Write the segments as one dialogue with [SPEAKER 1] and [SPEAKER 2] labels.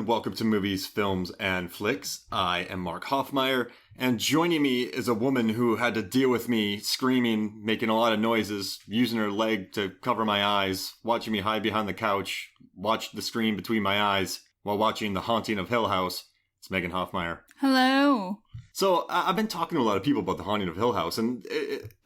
[SPEAKER 1] welcome to Movies, Films, and Flicks. I am Mark Hoffmeyer, and joining me is a woman who had to deal with me screaming, making a lot of noises, using her leg to cover my eyes, watching me hide behind the couch, watch the screen between my eyes while watching The Haunting of Hill House. It's Megan Hoffmeyer.
[SPEAKER 2] Hello.
[SPEAKER 1] So I've been talking to a lot of people about The Haunting of Hill House, and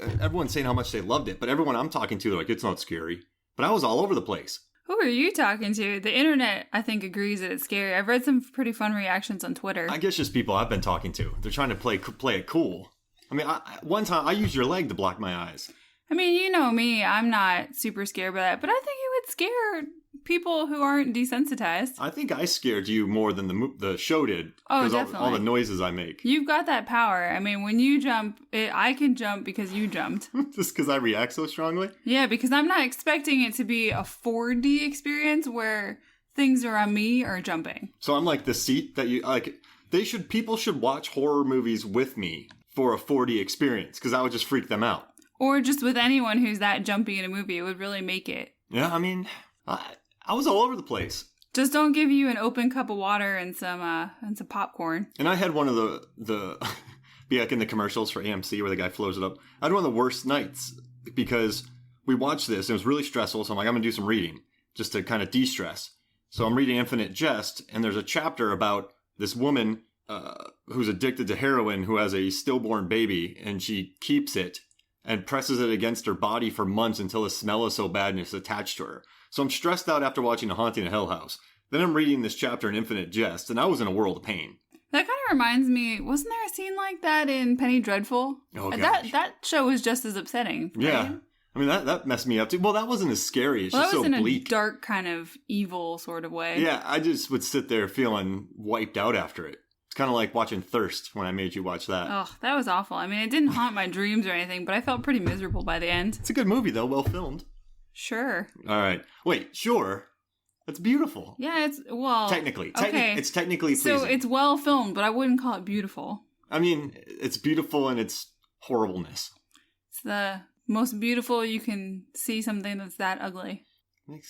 [SPEAKER 1] everyone's saying how much they loved it, but everyone I'm talking to, they're like, it's not scary. But I was all over the place.
[SPEAKER 2] Who are you talking to? The internet, I think, agrees that it's scary. I've read some pretty fun reactions on Twitter.
[SPEAKER 1] I guess just people I've been talking to. They're trying to play it cool. I mean, one time I used your leg to block my eyes.
[SPEAKER 2] I mean, you know me. I'm not super scared by that, but I think it would scare people who aren't desensitized.
[SPEAKER 1] I think I scared you more than the show did.
[SPEAKER 2] Oh,
[SPEAKER 1] because
[SPEAKER 2] definitely.
[SPEAKER 1] all the noises I make.
[SPEAKER 2] You've got that power. I mean, when you jump, I can jump because you jumped.
[SPEAKER 1] Just because I react so strongly?
[SPEAKER 2] Yeah, because I'm not expecting it to be a 4D experience where things around me are jumping.
[SPEAKER 1] So I'm like the seat that you like. People should watch horror movies with me for a 4D experience because I would just freak them out.
[SPEAKER 2] Or just with anyone who's that jumpy in a movie, it would really make it.
[SPEAKER 1] Yeah, I mean, I was all over the place.
[SPEAKER 2] Just don't give you an open cup of water and some popcorn.
[SPEAKER 1] And I had one of the be like in the commercials for AMC where the guy flows it up. I had one of the worst nights because we watched this and it was really stressful. So I'm like, I'm going to do some reading just to kind of de-stress. So I'm reading Infinite Jest, and there's a chapter about this woman who's addicted to heroin who has a stillborn baby, and she keeps it and presses it against her body for months until the smell is so bad and it's attached to her. So I'm stressed out after watching The Haunting of Hill House. Then I'm reading this chapter in Infinite Jest, and I was in a world of pain.
[SPEAKER 2] That kind of reminds me, wasn't there a scene like that in Penny Dreadful?
[SPEAKER 1] Oh, gosh.
[SPEAKER 2] That show was just as upsetting. Right?
[SPEAKER 1] Yeah. I mean, that messed me up, too. Well, that wasn't as scary. It's
[SPEAKER 2] Well,
[SPEAKER 1] just
[SPEAKER 2] that was
[SPEAKER 1] so
[SPEAKER 2] in
[SPEAKER 1] bleak.
[SPEAKER 2] a dark kind of evil sort of way.
[SPEAKER 1] Yeah, I just would sit there feeling wiped out after it. It's kind of like watching Thirst when I made you watch that.
[SPEAKER 2] Oh, that was awful. I mean, it didn't haunt my dreams or anything, but I felt pretty miserable by the end.
[SPEAKER 1] It's a good movie, though. Well filmed.
[SPEAKER 2] Sure.
[SPEAKER 1] All right. Wait, sure. That's beautiful.
[SPEAKER 2] Yeah,
[SPEAKER 1] Technically.
[SPEAKER 2] Okay.
[SPEAKER 1] It's technically pleasing.
[SPEAKER 2] So it's well filmed, but I wouldn't call it beautiful.
[SPEAKER 1] I mean, it's beautiful in its horribleness.
[SPEAKER 2] It's the most beautiful you can see something that's that ugly.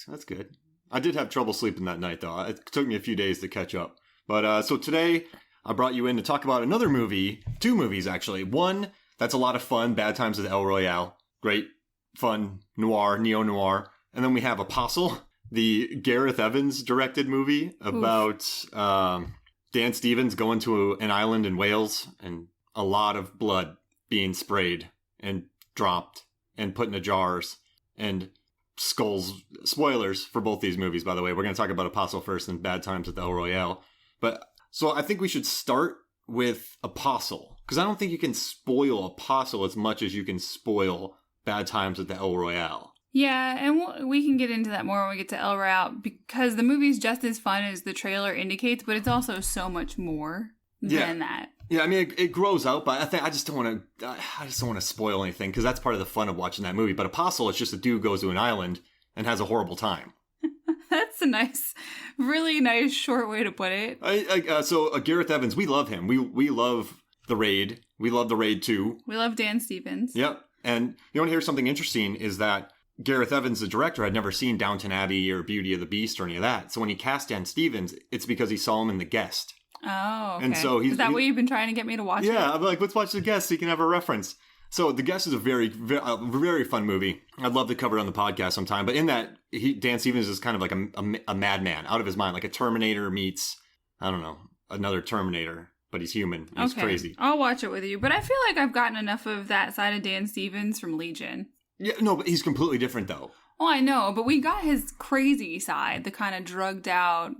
[SPEAKER 1] That's good. I did have trouble sleeping that night, though. It took me a few days to catch up. But so today, I brought you in to talk about another movie. Two movies, actually. One that's a lot of fun, Bad Times at El Royale. Great, fun, noir, neo-noir. And then we have Apostle, the Gareth Evans directed movie about Dan Stevens going to an island in Wales and a lot of blood being sprayed and dropped and put into jars and skulls. Spoilers for both these movies, by the way. We're going to talk about Apostle first and Bad Times at the El Royale. But so I think we should start with Apostle, because I don't think you can spoil Apostle as much as you can spoil Bad Times at the El Royale.
[SPEAKER 2] Yeah, and we can get into that more when we get to El Royale, because the movie's just as fun as the trailer indicates, but it's also so much more than that.
[SPEAKER 1] Yeah, I mean, it grows out, but I just don't want to spoil anything, because that's part of the fun of watching that movie. But Apostle, it's just a dude goes to an island and has a horrible time.
[SPEAKER 2] That's a really nice short way to put it.
[SPEAKER 1] So Gareth Evans, we love him. We love The Raid. We love The Raid 2.
[SPEAKER 2] We love Dan Stevens.
[SPEAKER 1] Yep. And you want to hear something interesting is that Gareth Evans, the director, had never seen Downton Abbey or Beauty of the Beast or any of that. So when he cast Dan Stevens, it's because he saw him in The Guest.
[SPEAKER 2] Oh, okay.
[SPEAKER 1] And so
[SPEAKER 2] is that what you've been trying to get me to watch?
[SPEAKER 1] Yeah, I'm like, let's watch The Guest so you can have a reference. So The Guest is a very, very fun movie. I'd love to cover it on the podcast sometime. But in that, Dan Stevens is kind of like a madman, out of his mind, like a Terminator meets, I don't know, another Terminator, but he's human. He's crazy.
[SPEAKER 2] I'll watch it with you. But I feel like I've gotten enough of that side of Dan Stevens from Legion.
[SPEAKER 1] Yeah, no, but he's completely different, though.
[SPEAKER 2] Oh, I know, but we got his crazy side, the kind of drugged out,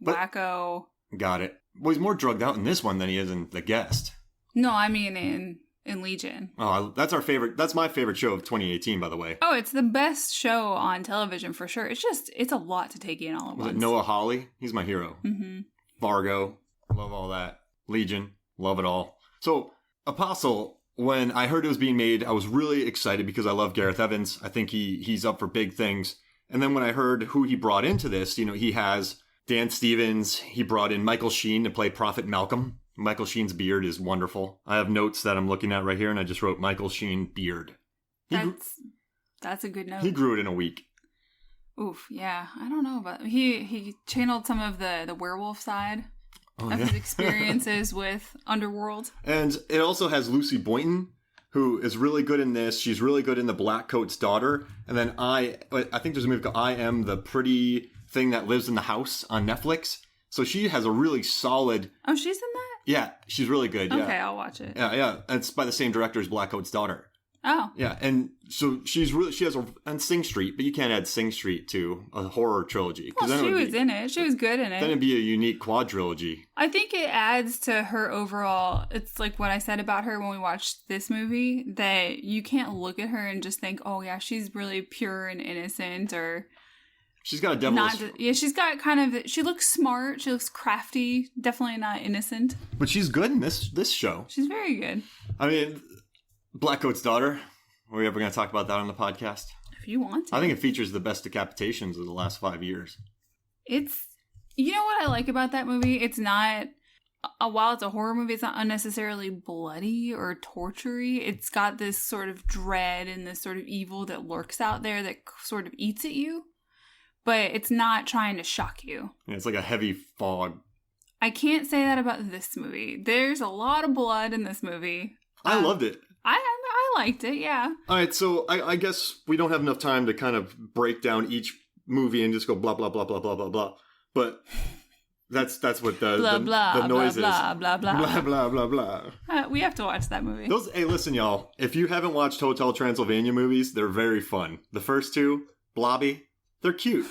[SPEAKER 2] wacko.
[SPEAKER 1] Got it. Well, he's more drugged out in this one than he is in The Guest.
[SPEAKER 2] No, I mean in Legion.
[SPEAKER 1] Oh, that's our favorite. That's my favorite show of 2018, by the way.
[SPEAKER 2] Oh, it's the best show on television for sure. It's a lot to take in all at once.
[SPEAKER 1] Was it Noah Hawley? He's my hero.
[SPEAKER 2] Mm-hmm.
[SPEAKER 1] Fargo, love all that. Legion, love it all. So, Apostle, when I heard it was being made, I was really excited because I love Gareth Evans. I think he's up for big things. And then when I heard who he brought into this, he has Dan Stevens. He brought in Michael Sheen to play Prophet Malcolm. Michael Sheen's beard is wonderful. I have notes that I'm looking at right here, and I just wrote Michael Sheen beard.
[SPEAKER 2] That's a good note.
[SPEAKER 1] He grew it in a week.
[SPEAKER 2] Oof, yeah. I don't know about he channeled some of the werewolf side of his experiences with Underworld.
[SPEAKER 1] And it also has Lucy Boynton, who is really good in this. She's really good in The Black Coat's Daughter. And then I think there's a movie called I Am the Pretty Thing That Lives in the House on Netflix. So she has a really solid...
[SPEAKER 2] Oh, she's in that?
[SPEAKER 1] Yeah, she's really good.
[SPEAKER 2] Okay, I'll watch it.
[SPEAKER 1] Yeah. It's by the same director as Black Coat's Daughter.
[SPEAKER 2] Oh.
[SPEAKER 1] Yeah, and so she has and Sing Street, but you can't add Sing Street to a horror trilogy.
[SPEAKER 2] Well, she was in it. She was good in it.
[SPEAKER 1] Then it'd be a unique quadrilogy.
[SPEAKER 2] I think it adds to her overall. It's like what I said about her when we watched this movie, that you can't look at her and just think, oh yeah, she's really pure and innocent, or...
[SPEAKER 1] She's got a devilish...
[SPEAKER 2] she's got kind of... She looks smart. She looks crafty. Definitely not innocent.
[SPEAKER 1] But she's good in this show.
[SPEAKER 2] She's very good.
[SPEAKER 1] I mean... Black Coat's Daughter. Are we ever going to talk about that on the podcast?
[SPEAKER 2] If you want to.
[SPEAKER 1] I think it features the best decapitations of the last 5 years.
[SPEAKER 2] It's... You know what I like about that movie? It's not... While it's a horror movie, it's not unnecessarily bloody or tortury. It's got this sort of dread and this sort of evil that lurks out there that sort of eats at you. But it's not trying to shock you.
[SPEAKER 1] Yeah, it's like a heavy fog.
[SPEAKER 2] I can't say that about this movie. There's a lot of blood in this movie.
[SPEAKER 1] I loved it.
[SPEAKER 2] I liked it, yeah.
[SPEAKER 1] All right, so I guess we don't have enough time to kind of break down each movie and just go blah, blah, blah, blah, blah, blah, blah. But that's what the noise
[SPEAKER 2] blah,
[SPEAKER 1] is.
[SPEAKER 2] Blah, blah, blah.
[SPEAKER 1] Blah, blah, blah, blah.
[SPEAKER 2] We have to watch that movie.
[SPEAKER 1] Hey, listen, y'all. If you haven't watched Hotel Transylvania movies, they're very fun. The first two, Blobby, they're cute.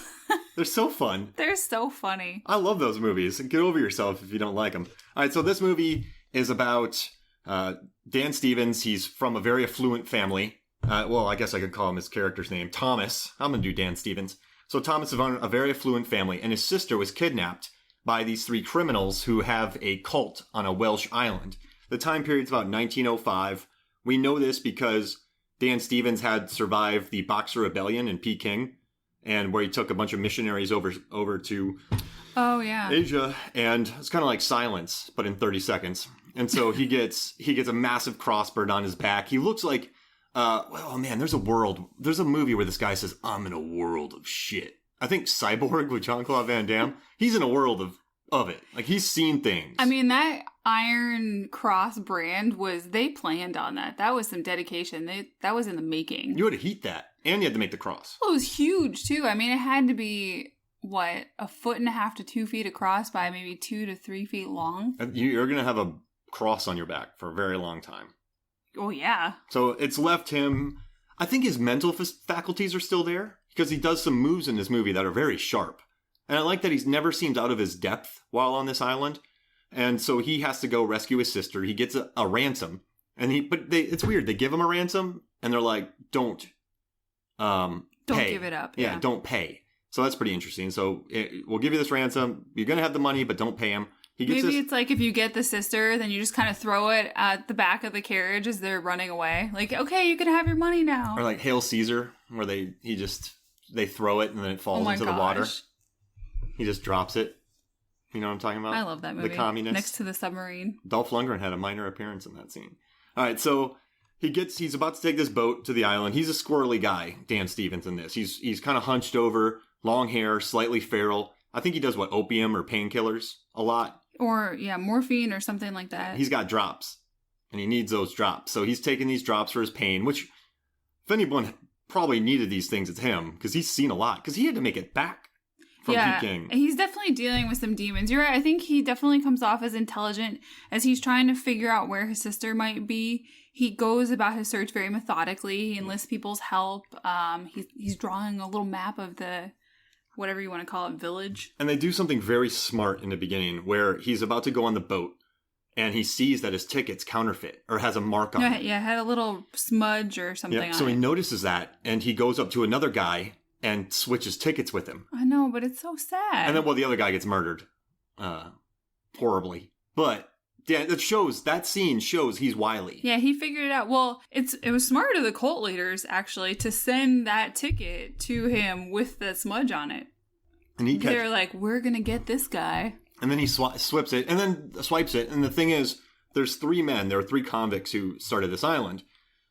[SPEAKER 1] They're so fun.
[SPEAKER 2] They're so funny.
[SPEAKER 1] I love those movies. Get over yourself if you don't like them. All right, so this movie is about... Dan Stevens. He's from a very affluent family. Well, I guess I could call him his character's name, Thomas. I'm going to do Dan Stevens. So Thomas is from a very affluent family, and his sister was kidnapped by these three criminals who have a cult on a Welsh island. The time period's about 1905. We know this because Dan Stevens had survived the Boxer Rebellion in Peking, and where he took a bunch of missionaries over to Asia, and it's kind of like Silence, but in 30 seconds. And so he gets a massive crossburn on his back. He looks like, oh man, there's a movie where this guy says, I'm in a world of shit. I think Cyborg with Jean-Claude Van Damme, he's in a world of it. Like, he's seen things.
[SPEAKER 2] I mean, that Iron Cross brand they planned on that. That was some dedication. That was in the making.
[SPEAKER 1] You had to heat that, and you had to make the cross.
[SPEAKER 2] Well, it was huge, too. I mean, it had to be... What, 1.5 to 2 feet across by maybe 2 to 3 feet long?
[SPEAKER 1] You're going to have a cross on your back for a very long time.
[SPEAKER 2] Oh, yeah.
[SPEAKER 1] So it's left him... I think his mental faculties are still there, because he does some moves in this movie that are very sharp. And I like that he's never seems out of his depth while on this island. And so he has to go rescue his sister. He gets a ransom. It's weird. They give him a ransom, and they're like, don't pay.
[SPEAKER 2] Give it up.
[SPEAKER 1] Yeah, don't pay. So that's pretty interesting. So we'll give you this ransom. You're going to have the money, but don't pay him.
[SPEAKER 2] It's like if you get the sister, then you just kind of throw it at the back of the carriage as they're running away. Like, okay, you can have your money now.
[SPEAKER 1] Or like Hail Caesar, where they throw it and then it falls into the water. He just drops it. You know what I'm talking about?
[SPEAKER 2] I love that movie.
[SPEAKER 1] The communist.
[SPEAKER 2] Next to the submarine.
[SPEAKER 1] Dolph Lundgren had a minor appearance in that scene. All right, so he's about to take this boat to the island. He's a squirrely guy, Dan Stevens, in this. He's kind of hunched over, long hair, slightly feral. I think he does, opium or painkillers a lot.
[SPEAKER 2] Or, morphine or something like that.
[SPEAKER 1] He's got drops, and he needs those drops. So he's taking these drops for his pain, which, if anyone probably needed these things, it's him, because he's seen a lot, because he had to make it back from Peking.
[SPEAKER 2] He's definitely dealing with some demons. You're right. I think he definitely comes off as intelligent as he's trying to figure out where his sister might be. He goes about his search very methodically. He enlists people's help. He's drawing a little map of the... whatever you want to call it, village.
[SPEAKER 1] And they do something very smart in the beginning where he's about to go on the boat and he sees that his ticket's counterfeit or has a mark on it.
[SPEAKER 2] Yeah, had a little smudge or something on it.
[SPEAKER 1] So he notices that and he goes up to another guy and switches tickets with him.
[SPEAKER 2] I know, but it's so sad.
[SPEAKER 1] And then, the other guy gets murdered. Horribly. But yeah, that scene shows he's wily.
[SPEAKER 2] Yeah, he figured it out. Well, it was smart of the cult leaders, actually, to send that ticket to him with the smudge on it. And they're like, we're going to get this guy.
[SPEAKER 1] And then he swipes it. And the thing is, there's three men. There are three convicts who started this island.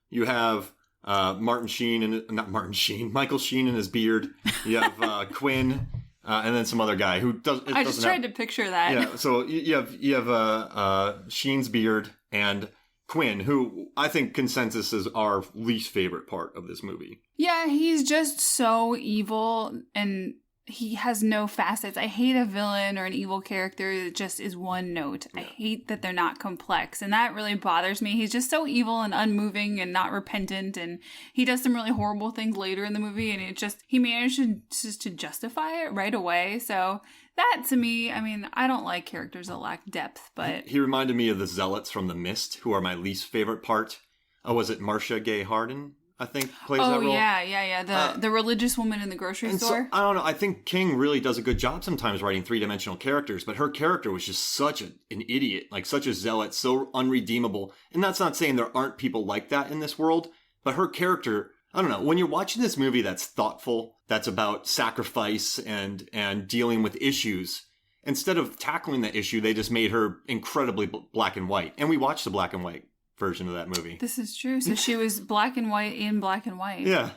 [SPEAKER 1] You have Michael Sheen and his beard. You have Quinn, and then some other guy who does.
[SPEAKER 2] I just tried to picture that.
[SPEAKER 1] Yeah, so you have Sheen's beard and Quinn, who I think consensus is our least favorite part of this movie.
[SPEAKER 2] Yeah, he's just so evil and he has no facets. I hate a villain or an evil character that just is one note. Yeah. I hate that they're not complex, and that really bothers me. He's just so evil and unmoving and not repentant, and he does some really horrible things later in the movie, and he managed to justify it right away. So that, to me, I mean, I don't like characters that lack depth, but...
[SPEAKER 1] He reminded me of the Zealots from The Mist, who are my least favorite part. Oh, was it Marcia Gay Harden, I think, plays that role?
[SPEAKER 2] Oh, yeah. The religious woman in the grocery store.
[SPEAKER 1] So, I don't know. I think King really does a good job sometimes writing three-dimensional characters, but her character was just such an idiot, like such a zealot, so unredeemable. And that's not saying there aren't people like that in this world, but her character... I don't know, when you're watching this movie that's thoughtful, that's about sacrifice and dealing with issues, instead of tackling the issue, they just made her incredibly black and white. And we watched the black and white version of that movie.
[SPEAKER 2] This is true. So she was black and white in black and white.
[SPEAKER 1] Yeah.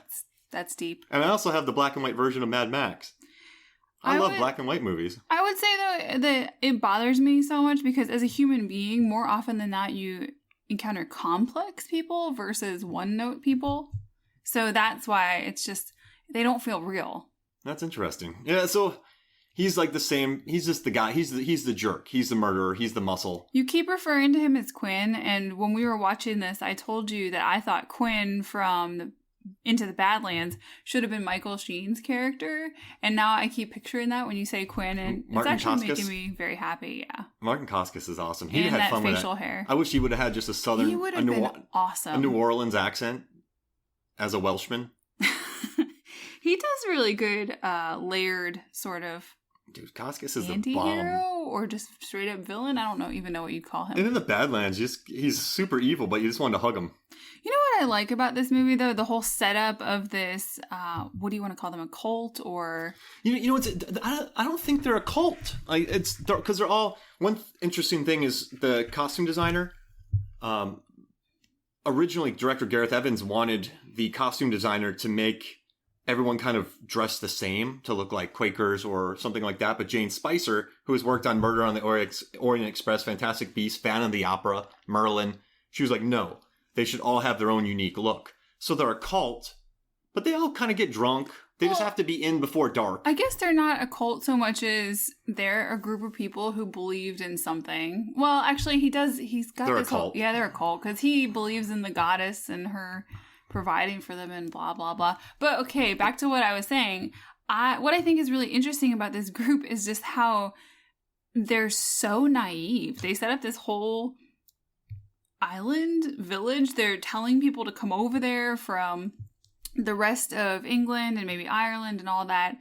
[SPEAKER 2] That's deep.
[SPEAKER 1] And I also have the black and white version of Mad Max. I love black and white movies.
[SPEAKER 2] I would say, though, that it bothers me so much because as a human being, more often than not, you encounter complex people versus one-note people. So that's why it's just, they don't feel real.
[SPEAKER 1] That's interesting. Yeah, so he's like the same, he's just the guy, he's the jerk, he's the murderer, he's the muscle.
[SPEAKER 2] You keep referring to him as Quinn, and when we were watching this, I told you that I thought Quinn from Into the Badlands should have been Michael Sheen's character, and now I keep picturing that when you say Quinn, and
[SPEAKER 1] Martin
[SPEAKER 2] it's actually
[SPEAKER 1] Koskis?
[SPEAKER 2] Making me very happy, yeah.
[SPEAKER 1] Martin Koskis is awesome. He
[SPEAKER 2] and
[SPEAKER 1] had
[SPEAKER 2] that
[SPEAKER 1] fun with
[SPEAKER 2] facial
[SPEAKER 1] that.
[SPEAKER 2] hair.
[SPEAKER 1] I wish he would have had just a southern,
[SPEAKER 2] He would have been awesome.
[SPEAKER 1] A New Orleans accent as a Welshman.
[SPEAKER 2] He does really good layered sort of
[SPEAKER 1] Dude, Koskis is
[SPEAKER 2] anti-hero
[SPEAKER 1] the bomb.
[SPEAKER 2] or just straight up villain. I don't even know what you'd call him.
[SPEAKER 1] And in the Badlands, he's super evil, but you just wanted to hug him.
[SPEAKER 2] You know what I like about this movie, though? The whole setup of this, what do you want to call them, a cult or...
[SPEAKER 1] You know, I don't think they're a cult. Like, it's because they're all... One interesting thing is the costume designer. Originally, director Gareth Evans wanted the costume designer to make everyone kind of dressed the same to look like Quakers or something like that. But Jane Spicer, who has worked on Murder on the Orient Express, Fantastic Beasts, Phantom of the Opera, Merlin, she was like, no, they should all have their own unique look. So they're a cult, but they all kind of get drunk. They just have to be in before dark.
[SPEAKER 2] I guess they're not a cult so much as they're a group of people who believed in something. Well, actually, he's got
[SPEAKER 1] they're
[SPEAKER 2] this
[SPEAKER 1] a cult.
[SPEAKER 2] whole... Yeah, they're a cult because he believes in the goddess and her providing for them and blah, blah, blah. But okay, back to what I was saying. What I think is really interesting about this group is just how they're so naive. They set up this whole island village. They're telling people to come over there from the rest of England and maybe Ireland and all that.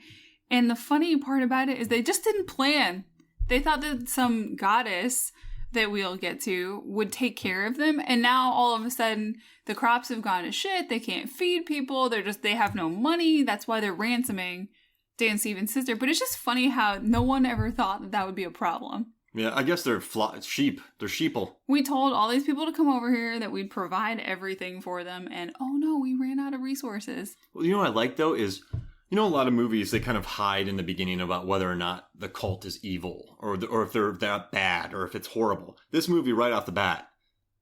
[SPEAKER 2] And the funny part about it is they just didn't plan. They thought that some goddess that we'll get to would take care of them, and now all of a sudden the crops have gone to shit. They can't feed people. They have no money. That's why they're ransoming Dan Stevens' sister. But it's just funny how no one ever thought that would be a problem.
[SPEAKER 1] Yeah, I guess they're sheep. They're sheeple.
[SPEAKER 2] We told all these people to come over here, that we'd provide everything for them, and oh no, we ran out of resources.
[SPEAKER 1] Well, you know what I like, though, is, you know, a lot of movies, they kind of hide in the beginning about whether or not the cult is evil, or if they're that bad, or if it's horrible. This movie, right off the bat,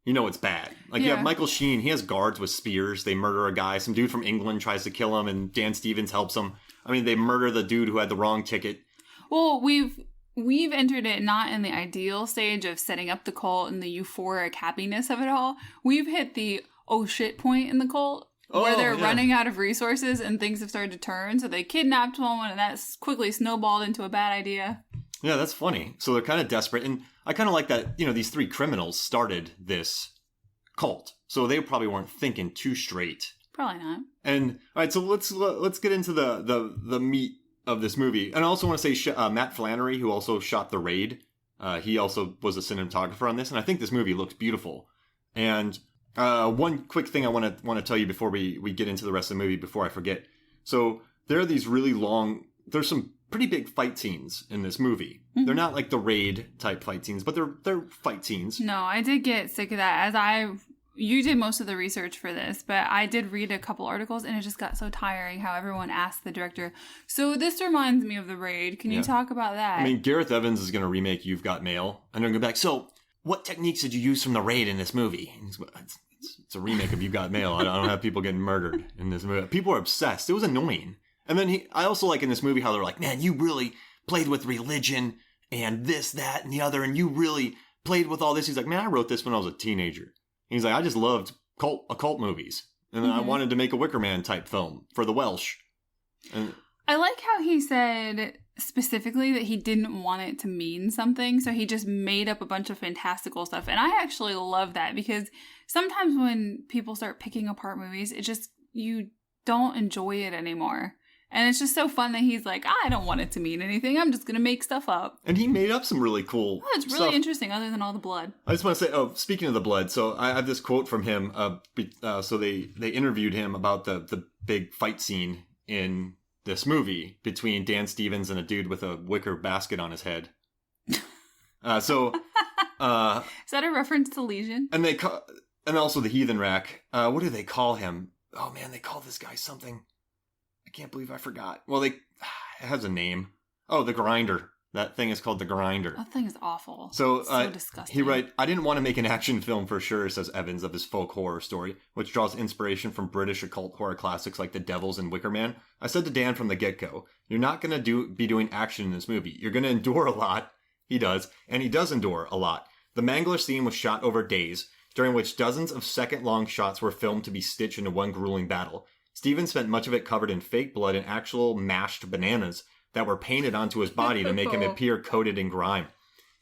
[SPEAKER 1] you know it's bad. Like, you have Michael Sheen, he has guards with spears, they murder a guy, some dude from England tries to kill him, and Dan Stevens helps him. I mean, they murder the dude who had the wrong ticket.
[SPEAKER 2] Well, we've entered it not in the ideal stage of setting up the cult and the euphoric happiness of it all. We've hit the oh shit point in the cult where they're running out of resources and things have started to turn. So they kidnapped someone and that's quickly snowballed into a bad idea.
[SPEAKER 1] Yeah, that's funny. So they're kind of desperate. And I kind of like that, you know, these three criminals started this cult. So they probably weren't thinking too straight.
[SPEAKER 2] Probably not.
[SPEAKER 1] And all right, so let's get into the meat of this movie. And I also want to say Matt Flannery, who also shot The Raid, he also was a cinematographer on this, and I think this movie looks beautiful. And one quick thing I want to tell you before we get into the rest of the movie, before I forget. So there are these really long, there's some pretty big fight scenes in this movie. Mm-hmm. They're not like The Raid type fight scenes, but they're fight scenes.
[SPEAKER 2] No, I did get sick of that. As I you did most of the research for this, but I did read a couple articles, and it just got so tiring how everyone asked the director, so this reminds me of The Raid. Can you talk about that?
[SPEAKER 1] I mean, Gareth Evans is going to remake You've Got Mail, and they're going to be like, so what techniques did you use from The Raid in this movie? And it's a remake of You've Got Mail. I don't have people getting murdered in this movie. People are obsessed. It was annoying. And then I also like in this movie how they're like, man, you really played with religion and this, that, and the other, and you really played with all this. He's like, man, I wrote this when I was a teenager. He's like, I just loved occult movies. And then I wanted to make a Wicker Man type film for the Welsh. And
[SPEAKER 2] I like how he said specifically that he didn't want it to mean something. So he just made up a bunch of fantastical stuff. And I actually love that because sometimes when people start picking apart movies, it just, you don't enjoy it anymore. And it's just so fun that he's like, I don't want it to mean anything. I'm just going to make stuff up.
[SPEAKER 1] And he made up some really cool
[SPEAKER 2] It's really
[SPEAKER 1] stuff.
[SPEAKER 2] interesting other than all the blood.
[SPEAKER 1] I just want to say, speaking of the blood, so I have this quote from him. So they interviewed him about the big fight scene in this movie between Dan Stevens and a dude with a wicker basket on his head. Is
[SPEAKER 2] that a reference to Legion?
[SPEAKER 1] And also the Heathen Rack. What do they call him? Oh man, they call this guy something. I can't believe I forgot. Well, it has a name. Oh, the Grinder. That thing is called the Grinder.
[SPEAKER 2] That thing is awful.
[SPEAKER 1] So
[SPEAKER 2] disgusting.
[SPEAKER 1] He writes, I didn't want to make an action film for sure, says Evans of his folk horror story, which draws inspiration from British occult horror classics like The Devils and Wicker Man. I said to Dan from the get-go, you're not going to be doing action in this movie. You're going to endure a lot. He does. And he does endure a lot. The Mangler scene was shot over days, during which dozens of second-long shots were filmed to be stitched into one grueling battle. Stevens spent much of it covered in fake blood and actual mashed bananas that were painted onto his body to make him appear coated in grime.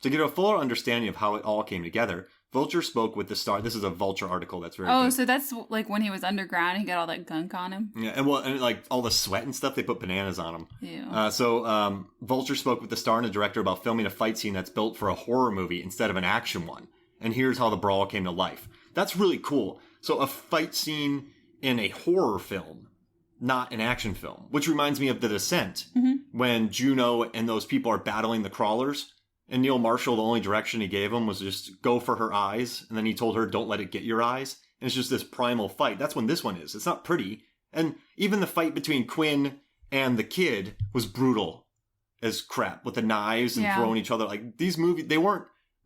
[SPEAKER 1] To get a fuller understanding of how it all came together, Vulture spoke with the star. This is a Vulture article that's very good.
[SPEAKER 2] So that's like when he was underground, he got all that gunk on him?
[SPEAKER 1] Yeah, and like all the sweat and stuff, they put bananas on him.
[SPEAKER 2] Yeah.
[SPEAKER 1] So Vulture spoke with the star and the director about filming a fight scene that's built for a horror movie instead of an action one. And here's how the brawl came to life. That's really cool. So a fight scene in a horror film, not an action film, which reminds me of The Descent, when Juno and those people are battling the crawlers, and Neil Marshall, the only direction he gave them was just go for her eyes, and then he told her, don't let it get your eyes, and it's just this primal fight. That's when this one is. It's not pretty, and even the fight between Quinn and the kid was brutal as crap, with the knives and throwing each other. Like, these movies,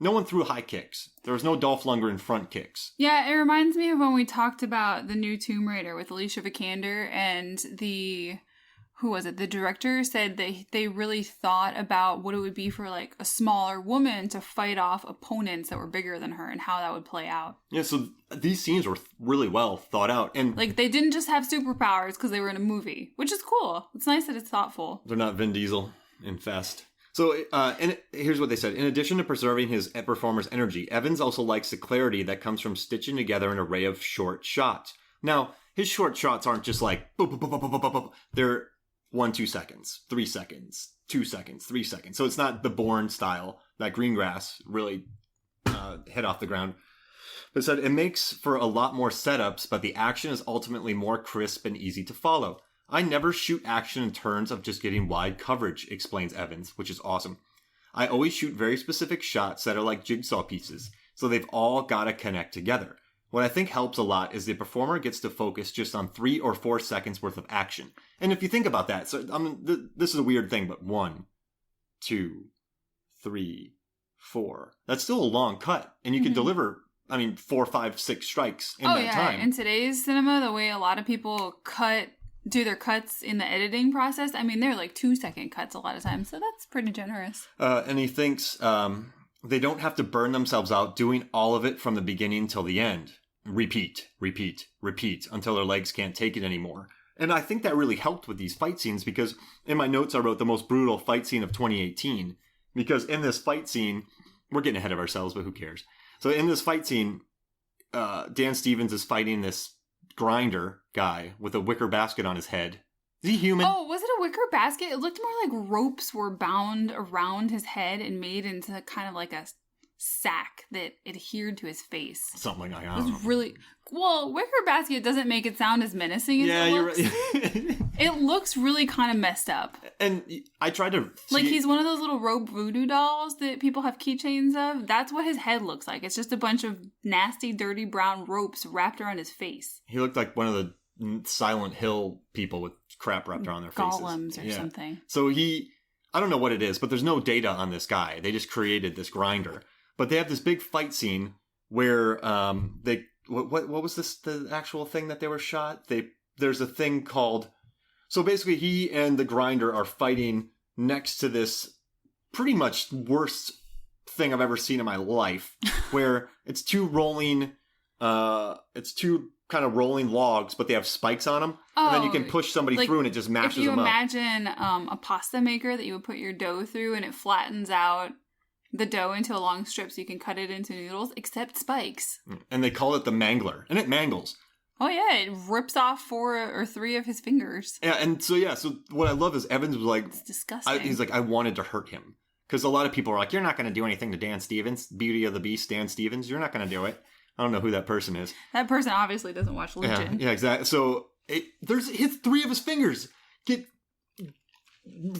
[SPEAKER 1] no one threw high kicks. There was no Dolph Lundgren front kicks.
[SPEAKER 2] Yeah, it reminds me of when we talked about the new Tomb Raider with Alicia Vikander, and the director said that they really thought about what it would be for like a smaller woman to fight off opponents that were bigger than her and how that would play out. Yeah,
[SPEAKER 1] so these scenes were really well thought out. And
[SPEAKER 2] like, they didn't just have superpowers because they were in a movie, which is cool. It's nice that it's thoughtful.
[SPEAKER 1] They're not Vin Diesel in Fast. So, and here's what they said. In addition to preserving his performer's energy, Evans also likes the clarity that comes from stitching together an array of short shots. Now, his short shots aren't just like, boop, boop, boop, boop, boop, boop, boop. They're 1, 2 seconds, 3 seconds, 2 seconds, 3 seconds. So it's not the Bourne style that Greengrass really hit off the ground. But it said it makes for a lot more setups, but the action is ultimately more crisp and easy to follow. I never shoot action in terms of just getting wide coverage, explains Evans, which is awesome. I always shoot very specific shots that are like jigsaw pieces, so they've all got to connect together. What I think helps a lot is the performer gets to focus just on 3 or 4 seconds worth of action. And if you think about that, so this is a weird thing, but 1, 2, 3, 4. That's still a long cut, and you can deliver, 4, 5, 6 strikes in that time.
[SPEAKER 2] In today's cinema, the way a lot of people do their cuts in the editing process, they're like 2-second cuts a lot of times, so that's pretty generous.
[SPEAKER 1] And he thinks they don't have to burn themselves out doing all of it from the beginning till the end. Repeat, repeat, repeat until their legs can't take it anymore. And I think that really helped with these fight scenes, because in my notes I wrote the most brutal fight scene of 2018. Because in this fight scene, we're getting ahead of ourselves, but who cares? So in this fight scene, Dan Stevens is fighting this grinder guy with a wicker basket on his head. Is he human?
[SPEAKER 2] Oh, was it a wicker basket? It looked more like ropes were bound around his head and made into kind of like a sack that adhered to his face.
[SPEAKER 1] Something like that.
[SPEAKER 2] It was really... Well, wicker basket doesn't make it sound as menacing as it looks.
[SPEAKER 1] You're right.
[SPEAKER 2] It looks really kind of messed up.
[SPEAKER 1] And I tried to see...
[SPEAKER 2] Like, he's one of those little rope voodoo dolls that people have keychains of. That's what his head looks like. It's just a bunch of nasty, dirty brown ropes wrapped around his face.
[SPEAKER 1] He looked like one of the Silent Hill people with crap wrapped around their faces.
[SPEAKER 2] Golems or something.
[SPEAKER 1] So I don't know what it is, but there's no data on this guy. They just created this grinder. But they have this big fight scene where what was the actual thing that they were shot? There's a thing called... So basically he and the grinder are fighting next to this pretty much worst thing I've ever seen in my life, where it's two kind of rolling logs, but they have spikes on them. And then you can push somebody through and it just mashes them up.
[SPEAKER 2] If you imagine a pasta maker that you would put your dough through and it flattens out the dough into a long strip so you can cut it into noodles, except spikes.
[SPEAKER 1] And they call it the mangler. And it mangles.
[SPEAKER 2] Oh yeah, it rips off 4 or 3 of his fingers.
[SPEAKER 1] Yeah, and so what I love is Evans was like...
[SPEAKER 2] It's disgusting.
[SPEAKER 1] He's like, I wanted to hurt him. Because a lot of people are like, you're not going to do anything to Dan Stevens. Beauty of the Beast, Dan Stevens. You're not going to do it. I don't know who that person is.
[SPEAKER 2] That person obviously doesn't watch Legion.
[SPEAKER 1] Yeah, exactly. So his 3 of his fingers get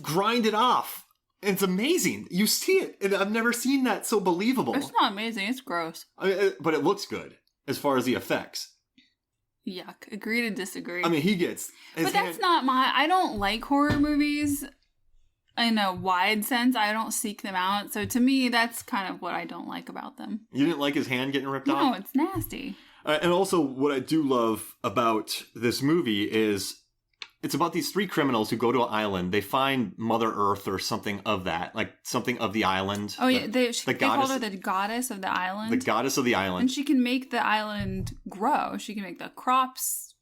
[SPEAKER 1] grinded off. And it's amazing. You see it. And I've never seen that so believable.
[SPEAKER 2] It's not amazing. It's gross.
[SPEAKER 1] But it looks good as far as the effects.
[SPEAKER 2] Yuck. Agree to disagree.
[SPEAKER 1] I mean, he gets...
[SPEAKER 2] But that's not I don't like horror movies in a wide sense. I don't seek them out. So to me, that's kind of what I don't like about them.
[SPEAKER 1] You didn't like his hand getting ripped off?
[SPEAKER 2] No, it's nasty.
[SPEAKER 1] And also, what I do love about this movie is it's about these 3 criminals who go to an island. They find Mother Earth or something of that, like something of the island.
[SPEAKER 2] Oh, yeah. They called her the goddess of the island.
[SPEAKER 1] The goddess of the island.
[SPEAKER 2] And she can make the island grow. She can make the crops,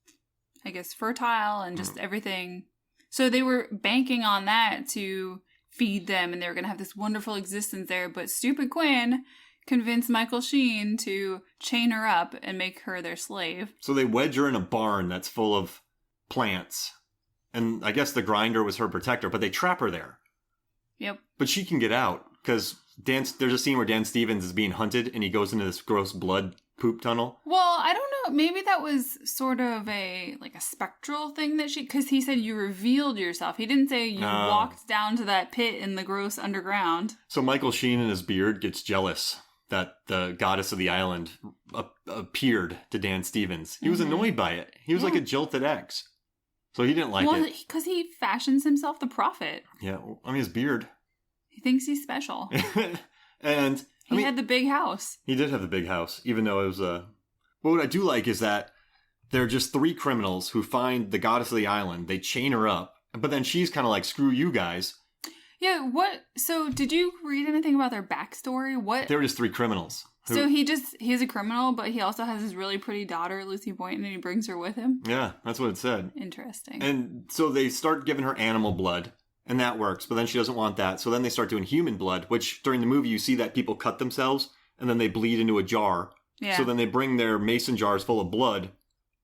[SPEAKER 2] I guess, fertile and just everything. So they were banking on that to feed them, and they were going to have this wonderful existence there. But stupid Quinn convinced Michael Sheen to chain her up and make her their slave.
[SPEAKER 1] So they wedge her in a barn that's full of plants. And I guess the grinder was her protector, but they trap her there.
[SPEAKER 2] Yep.
[SPEAKER 1] But she can get out, because there's a scene where Dan Stevens is being hunted, and he goes into this gross blood poop tunnel.
[SPEAKER 2] Well, I don't know. Maybe that was sort of a spectral thing that because he said you revealed yourself. He didn't say you walked down to that pit in the gross underground.
[SPEAKER 1] So Michael Sheen in his beard gets jealous that the goddess of the island appeared to Dan Stevens. He was annoyed by it. He was like a jilted ex. So he didn't like it. Well,
[SPEAKER 2] because he fashions himself the prophet.
[SPEAKER 1] Yeah, I mean, his beard.
[SPEAKER 2] He thinks he's special.
[SPEAKER 1] And
[SPEAKER 2] he had the big house.
[SPEAKER 1] He did have the big house, even though it was But what I do like is that there are just 3 criminals who find the goddess of the island. They chain her up, but then she's kind of like, screw you guys.
[SPEAKER 2] Yeah, what? So did you read anything about their backstory? What?
[SPEAKER 1] They were just 3 criminals.
[SPEAKER 2] So he's a criminal, but he also has his really pretty daughter, Lucy Boynton, and he brings her with him?
[SPEAKER 1] Yeah, that's what it said.
[SPEAKER 2] Interesting.
[SPEAKER 1] And so they start giving her animal blood, and that works, but then she doesn't want that. So then they start doing human blood, which during the movie you see that people cut themselves, and then they bleed into a jar. Yeah. So then they bring their mason jars full of blood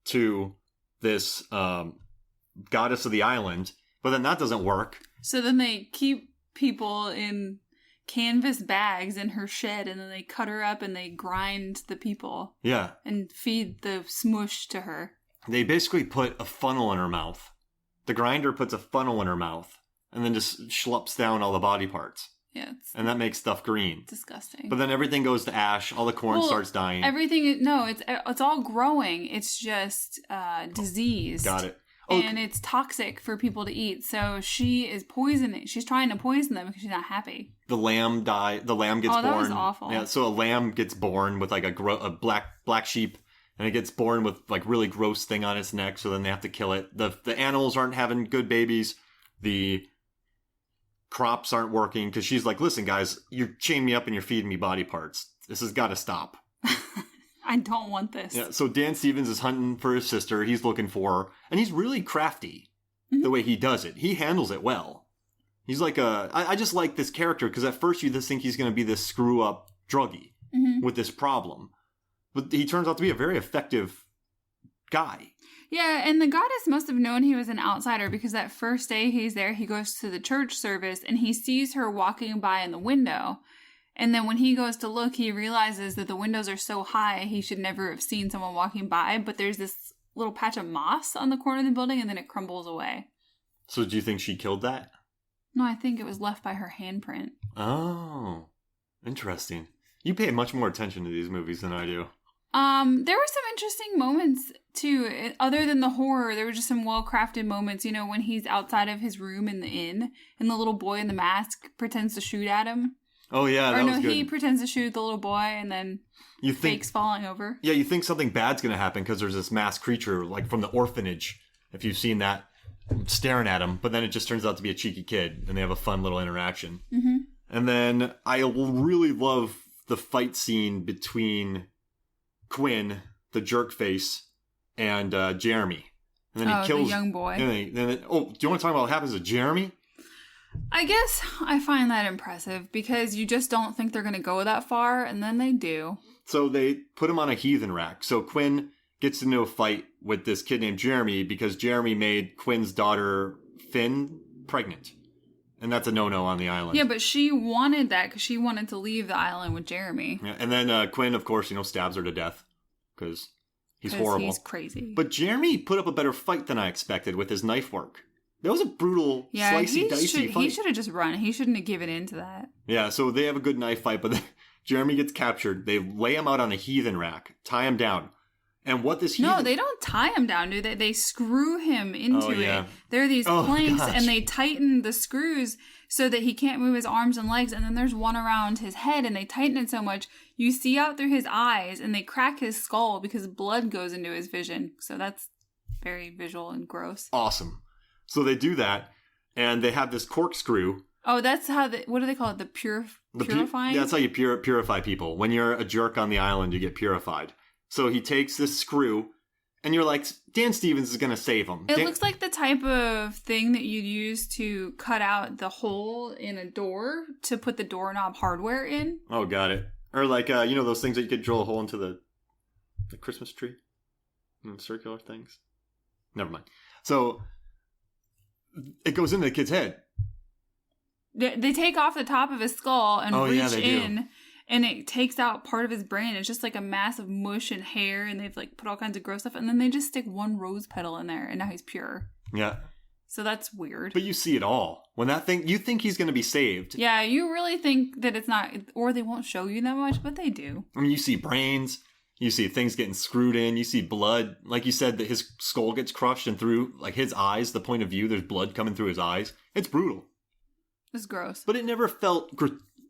[SPEAKER 1] to this goddess of the island, but then that doesn't work.
[SPEAKER 2] So then they keep people in canvas bags in her shed, and then they cut her up and they grind the people.
[SPEAKER 1] Yeah. And
[SPEAKER 2] feed the smush to her.
[SPEAKER 1] They basically put a funnel in her mouth. The grinder puts a funnel in her mouth and then just schlups down all the body parts.
[SPEAKER 2] Yeah.
[SPEAKER 1] And that makes stuff green.
[SPEAKER 2] Disgusting.
[SPEAKER 1] But then everything goes to ash. All the corn starts dying.
[SPEAKER 2] It's all growing. It's just diseased.
[SPEAKER 1] Got it.
[SPEAKER 2] And it's toxic for people to eat. So she is poisoning. She's trying to poison them because she's not happy.
[SPEAKER 1] The lamb The lamb gets born.
[SPEAKER 2] Oh, that was awful.
[SPEAKER 1] Yeah, so a lamb gets born with like a black sheep, and it gets born with like really gross thing on its neck. So then they have to kill it. The animals aren't having good babies. The crops aren't working because she's like, listen, guys, you chain me up and you're feeding me body parts. This has got to stop.
[SPEAKER 2] I don't want this.
[SPEAKER 1] Yeah, so Dan Stevens is hunting for his sister. He's looking for her. And he's really crafty the way he does it. He handles it well. He's like I just like this character because at first you just think he's going to be this screw-up druggie with this problem. But he turns out to be a very effective guy.
[SPEAKER 2] Yeah, and the goddess must have known he was an outsider because that first day he's there, he goes to the church service and he sees her walking by in the window. And then when he goes to look, he realizes that the windows are so high, he should never have seen someone walking by. But there's this little patch of moss on the corner of the building, and then it crumbles away.
[SPEAKER 1] So do you think she killed that?
[SPEAKER 2] No, I think it was left by her handprint.
[SPEAKER 1] Oh, interesting. You pay much more attention to these movies than I do.
[SPEAKER 2] There were some interesting moments, too. Other than the horror, there were just some well-crafted moments. You know, when he's outside of his room in the inn, and the little boy in the mask pretends to shoot at him.
[SPEAKER 1] Oh, yeah, that was good.
[SPEAKER 2] He pretends to shoot the little boy, and then fakes falling over.
[SPEAKER 1] Yeah, you think something bad's going to happen because there's this masked creature, like from the orphanage, if you've seen that, staring at him. But then it just turns out to be a cheeky kid, and they have a fun little interaction. Mm-hmm. And then I really love the fight scene between Quinn, the jerk face, and Jeremy. And then he kills
[SPEAKER 2] the young boy.
[SPEAKER 1] Do you want to talk about what happens to Jeremy?
[SPEAKER 2] I guess I find that impressive because you just don't think they're going to go that far, and then they do.
[SPEAKER 1] So they put him on a heathen rack. So Quinn gets into a fight with this kid named Jeremy because Jeremy made Quinn's daughter, Finn, pregnant. And that's a no-no on the island.
[SPEAKER 2] Yeah, but she wanted that because she wanted to leave the island with Jeremy.
[SPEAKER 1] Yeah, and then Quinn, of course, stabs her to death because he's horrible.
[SPEAKER 2] He's crazy.
[SPEAKER 1] But Jeremy put up a better fight than I expected with his knife work. That was a brutal, slicey, dicey fight.
[SPEAKER 2] He should have just run. He shouldn't have given in to that.
[SPEAKER 1] Yeah, so they have a good knife fight, but then Jeremy gets captured. They lay him out on a heathen rack, tie him down. And what this heathen...
[SPEAKER 2] No, they don't tie him down, do they? They screw him into it. There are these planks, and they tighten the screws so that he can't move his arms and legs. And then there's one around his head, and they tighten it so much you see out through his eyes, and they crack his skull because blood goes into his vision. So that's very visual and gross.
[SPEAKER 1] Awesome. So they do that, and they have this corkscrew.
[SPEAKER 2] Oh, that's how what do they call it? The purifying?
[SPEAKER 1] Yeah, that's how you purify people. When you're a jerk on the island, you get purified. So he takes this screw, and you're like, Dan Stevens is going to save him.
[SPEAKER 2] It looks like the type of thing that you'd use to cut out the hole in a door to put the doorknob hardware in.
[SPEAKER 1] Oh, got it. Or like, those things that you could drill a hole into the Christmas tree? Circular things? Never mind. So it goes into the kid's head.
[SPEAKER 2] They take off the top of his skull and reach in.
[SPEAKER 1] Do.
[SPEAKER 2] And it takes out part of his brain. It's just like a mass of mush and hair, and they've like put all kinds of gross stuff, and then they just stick one rose petal in there, and now he's pure.
[SPEAKER 1] Yeah.
[SPEAKER 2] So that's weird.
[SPEAKER 1] But you see it all. When that thing, you think he's going to be saved.
[SPEAKER 2] Yeah, you really think that it's not, or they won't show you that much, but they do.
[SPEAKER 1] I mean, you see brains, you see things getting screwed in, you see blood. Like you said, that his skull gets crushed, and through like his eyes, the point of view, there's blood coming through his eyes. It's brutal.
[SPEAKER 2] It's gross.
[SPEAKER 1] But it never felt...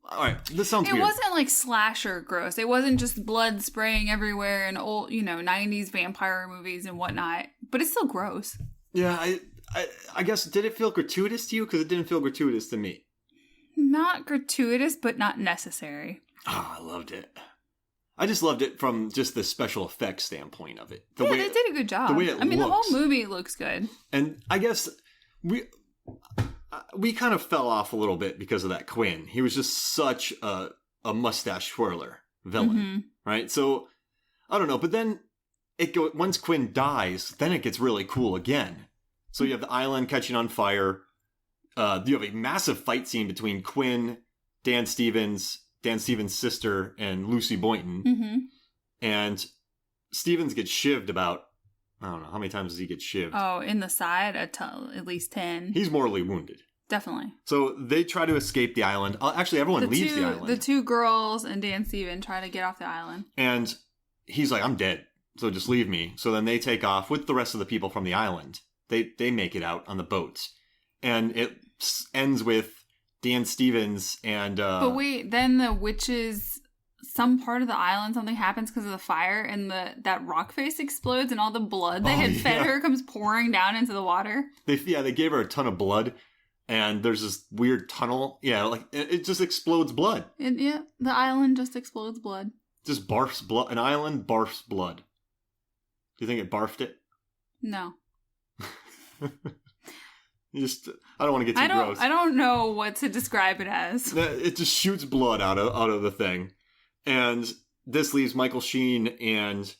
[SPEAKER 1] All right, this sounds weird.
[SPEAKER 2] It wasn't like slasher gross. It wasn't just blood spraying everywhere in old, 90s vampire movies and whatnot. But it's still gross.
[SPEAKER 1] Yeah, I guess, did it feel gratuitous to you? Because it didn't feel gratuitous to me.
[SPEAKER 2] Not gratuitous, but not necessary.
[SPEAKER 1] Oh, I loved it. I just loved it from just the special effects standpoint of it.
[SPEAKER 2] They did a good job.
[SPEAKER 1] The way it looks.
[SPEAKER 2] The whole movie looks good.
[SPEAKER 1] And I guess we kind of fell off a little bit because of that Quinn. He was just such a mustache twirler villain, right? So, I don't know. But then, once Quinn dies, then it gets really cool again. So you have the island catching on fire. You have a massive fight scene between Quinn, Dan Stevens' sister, and Lucy Boynton. Mm-hmm. And Stevens gets shivved about, I don't know, how many times does he get shivved?
[SPEAKER 2] Oh, in the side, at least 10.
[SPEAKER 1] He's mortally wounded.
[SPEAKER 2] Definitely.
[SPEAKER 1] So they try to escape the island. Actually, everyone leaves the island.
[SPEAKER 2] The two girls and Dan Stevens try to get off the island.
[SPEAKER 1] And he's like, I'm dead, so just leave me. So then they take off with the rest of the people from the island. They make it out on the boats. And it ends with Dan Stevens and...
[SPEAKER 2] But wait, then the witches... Some part of the island, something happens because of the fire, and that rock face explodes, and all the blood they had fed her comes pouring down into the water.
[SPEAKER 1] They gave her a ton of blood, and there's this weird tunnel. Yeah, like it just explodes blood.
[SPEAKER 2] The island just explodes blood.
[SPEAKER 1] Just barfs blood. An island barfs blood. Do you think it barfed it?
[SPEAKER 2] No.
[SPEAKER 1] I don't want to get too gross.
[SPEAKER 2] I don't know what to describe it as.
[SPEAKER 1] It just shoots blood out of the thing. And this leaves Michael Sheen and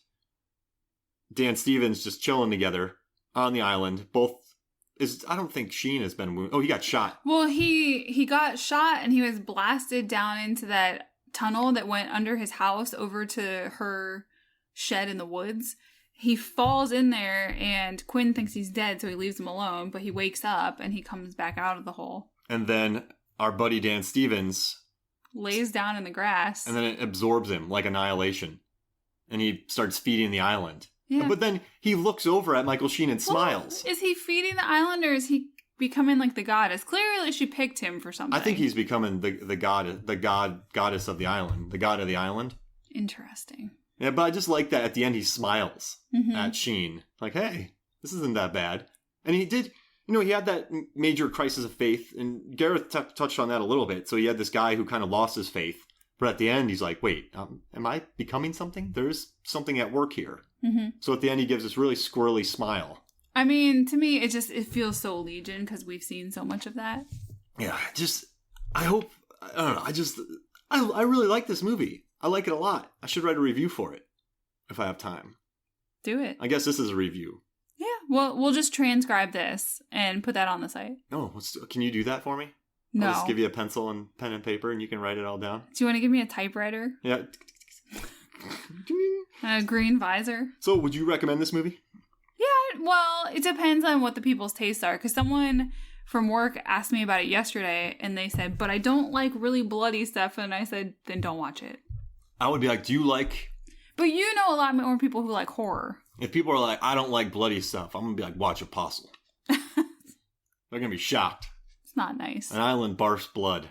[SPEAKER 1] Dan Stevens just chilling together on the island. I don't think Sheen has been wounded. Oh, he got shot.
[SPEAKER 2] Well, he got shot and he was blasted down into that tunnel that went under his house over to her shed in the woods. He falls in there, and Quinn thinks he's dead, so he leaves him alone, but he wakes up, and he comes back out of the hole.
[SPEAKER 1] And then our buddy Dan Stevens
[SPEAKER 2] lays down in the grass.
[SPEAKER 1] And then it absorbs him like annihilation. And he starts feeding the island.
[SPEAKER 2] Yeah.
[SPEAKER 1] But then he looks over at Michael Sheen and smiles.
[SPEAKER 2] Is he feeding the island, or is he becoming like the goddess? Clearly she picked him for something.
[SPEAKER 1] I think he's becoming the goddess of the island. The god of the island.
[SPEAKER 2] Interesting.
[SPEAKER 1] Yeah, but I just like that at the end he smiles at Sheen. Like, hey, this isn't that bad. And he did, he had that major crisis of faith, and Gareth touched on that a little bit. So he had this guy who kind of lost his faith. But at the end, he's like, wait, am I becoming something? There's something at work here. Mm-hmm. So at the end, he gives this really squirrely smile.
[SPEAKER 2] I mean, to me, it feels so Legion because we've seen so much of that.
[SPEAKER 1] Yeah, I don't know, I really like this movie. I like it a lot. I should write a review for it if I have time.
[SPEAKER 2] Do it.
[SPEAKER 1] I guess this is a review.
[SPEAKER 2] Yeah, well, we'll just transcribe this and put that on the site.
[SPEAKER 1] Oh, can you do that for me?
[SPEAKER 2] No.
[SPEAKER 1] I'll just give you a pencil and pen and paper and you can write it all down.
[SPEAKER 2] Do you want to give me a typewriter?
[SPEAKER 1] Yeah.
[SPEAKER 2] A green visor?
[SPEAKER 1] So, would you recommend this movie?
[SPEAKER 2] Yeah, well, it depends on what the people's tastes are. Because someone from work asked me about it yesterday and they said, but I don't like really bloody stuff. And I said, then don't watch it. I
[SPEAKER 1] would be like, do you like...
[SPEAKER 2] But you know a lot more people who like horror.
[SPEAKER 1] If people are like, I don't like bloody stuff, I'm going to be like, watch Apostle. They're going to be shocked.
[SPEAKER 2] It's not nice.
[SPEAKER 1] An island barfs blood.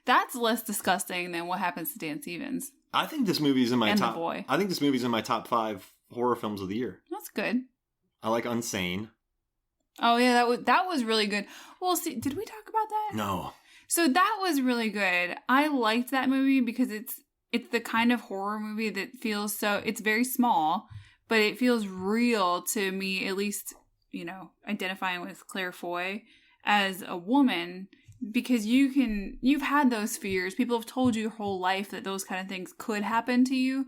[SPEAKER 2] That's less disgusting than what happens to Dan Stevens.
[SPEAKER 1] I think this movie's in my
[SPEAKER 2] and
[SPEAKER 1] top...
[SPEAKER 2] the boy.
[SPEAKER 1] I think this movie's in my top 5 horror films of the year.
[SPEAKER 2] That's good.
[SPEAKER 1] I like Unsane.
[SPEAKER 2] Oh, yeah, that was really good. Well, see, did we talk about that?
[SPEAKER 1] No.
[SPEAKER 2] So that was really good. I liked that movie because it's the kind of horror movie that feels so... It's very small, but it feels real to me, at least, identifying with Claire Foy as a woman, because you've had those fears. People have told you your whole life that those kind of things could happen to you.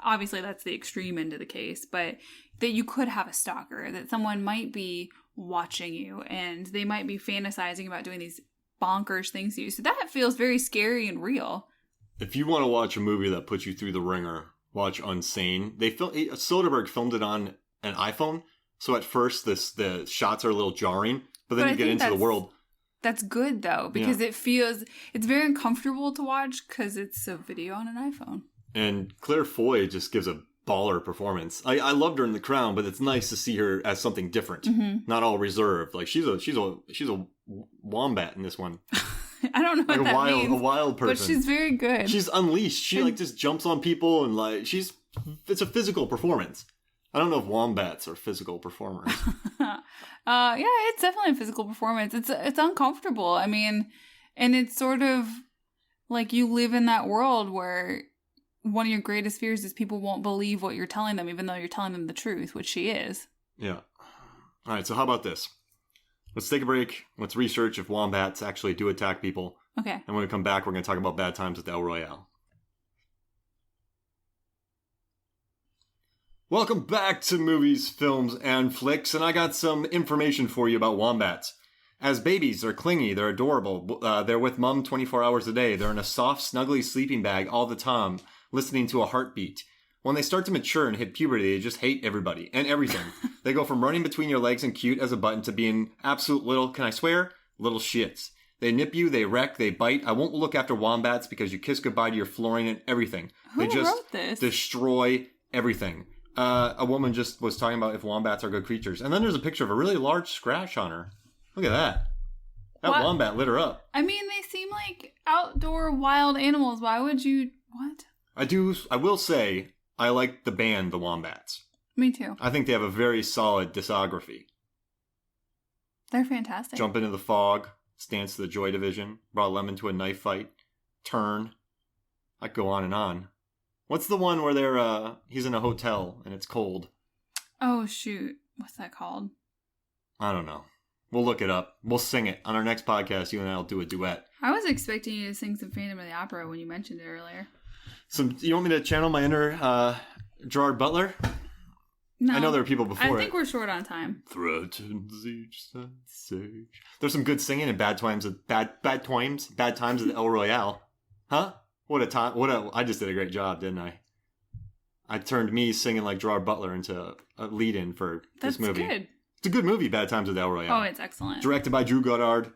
[SPEAKER 2] Obviously, that's the extreme end of the case, but that you could have a stalker, that someone might be watching you, and they might be fantasizing about doing these bonkers things to you. So that feels very scary and real.
[SPEAKER 1] If you want to watch a movie that puts you through the ringer, watch Unsane. Soderbergh filmed it on an iPhone, so at first the shots are a little jarring, but then you get into the world.
[SPEAKER 2] That's good though, because it's very uncomfortable to watch because it's a video on an iPhone. And
[SPEAKER 1] Claire Foy just gives a baller performance. I loved her in The Crown, but it's nice to see her as something different, not all reserved. Like she's a wombat in this one.
[SPEAKER 2] I don't know what that means.
[SPEAKER 1] A wild person.
[SPEAKER 2] But she's very good.
[SPEAKER 1] She's unleashed. She just jumps on people and it's a physical performance. I don't know if wombats are physical performers.
[SPEAKER 2] Yeah, it's definitely a physical performance. It's uncomfortable. I mean, and it's sort of like you live in that world where one of your greatest fears is people won't believe what you're telling them, even though you're telling them the truth, which she is. Yeah. All right, so how about this? Let's take a break. Let's research if wombats actually do attack people. Okay. And when we come back, we're going to talk about bad times at the El Royale. Welcome back to Movies, Films, and Flicks, and I got some information for you about wombats. As babies, they're clingy, they're adorable, they're with mom 24 hours a day, they're in a soft, snuggly sleeping bag all the time, listening to a heartbeat. When they start to mature and hit puberty, they just hate everybody and everything. They go from running between your legs and cute as a button to being absolute little, can I swear, little shits. They nip you, they wreck, they bite. I won't look after wombats because you kiss goodbye to your flooring and everything. Who
[SPEAKER 1] they just
[SPEAKER 2] wrote this?
[SPEAKER 1] Destroy everything. A woman just was talking about if wombats are good creatures. And then there's a picture of a really large scratch on her. Look at that. That wombat lit her up.
[SPEAKER 2] I mean, they seem like outdoor wild animals. Why would you... What?
[SPEAKER 1] I will say, I like the band, the Wombats.
[SPEAKER 2] Me too.
[SPEAKER 1] I think they have a very solid discography.
[SPEAKER 2] They're fantastic.
[SPEAKER 1] Jump into the Fog, Stance to the Joy Division, Brought Lemon to a Knife Fight, Turn. I could go on and on. What's the one where he's in a hotel and it's cold?
[SPEAKER 2] Oh, shoot. What's that called?
[SPEAKER 1] I don't know. We'll look it up. We'll sing it. On our next podcast, you and I will do a duet.
[SPEAKER 2] I was expecting you to sing some Phantom of the Opera when you mentioned it earlier.
[SPEAKER 1] So, you want me to channel my inner Gerard Butler?
[SPEAKER 2] No.
[SPEAKER 1] I know there are people before
[SPEAKER 2] I think we're short on time.
[SPEAKER 1] Threatens each sage. There's some good singing and bad times at the El Royale. Huh? What a time. I just did a great job, didn't I? I turned me singing like Gerard Butler into a lead-in for this movie.
[SPEAKER 2] That's good.
[SPEAKER 1] It's a good movie, Bad Times at El Royale.
[SPEAKER 2] Oh, it's excellent.
[SPEAKER 1] Directed by Drew Goddard.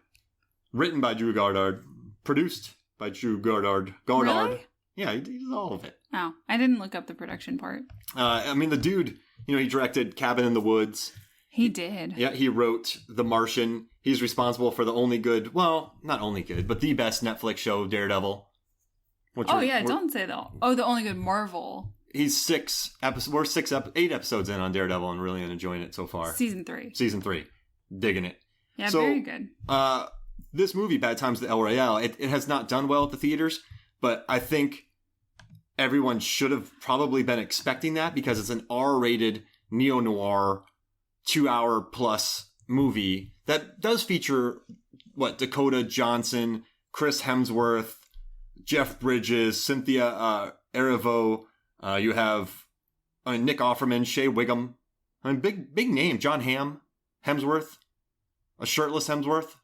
[SPEAKER 1] Written by Drew Goddard. Produced by Drew Goddard.
[SPEAKER 2] Really?
[SPEAKER 1] Yeah, he does all of it.
[SPEAKER 2] Oh, I didn't look up the production part.
[SPEAKER 1] I mean, the dude, he directed Cabin in the Woods.
[SPEAKER 2] He did.
[SPEAKER 1] Yeah, he wrote The Martian. He's responsible for the only good, well, not only good, but the best Netflix show, Daredevil.
[SPEAKER 2] Don't say that. Oh, the only good Marvel.
[SPEAKER 1] He's 8 episodes in on Daredevil and really enjoying it so far.
[SPEAKER 2] Season 3.
[SPEAKER 1] Digging it.
[SPEAKER 2] Yeah, very good.
[SPEAKER 1] This movie, Bad Times at El Royale, it has not done well at the theaters, but I think everyone should have probably been expecting that because it's an R-rated neo-noir 2-hour plus movie that does feature Dakota Johnson, Chris Hemsworth, Jeff Bridges, Cynthia Erivo. You have Nick Offerman, Shea Wiggum. I mean, big name. John Hemsworth, a shirtless Hemsworth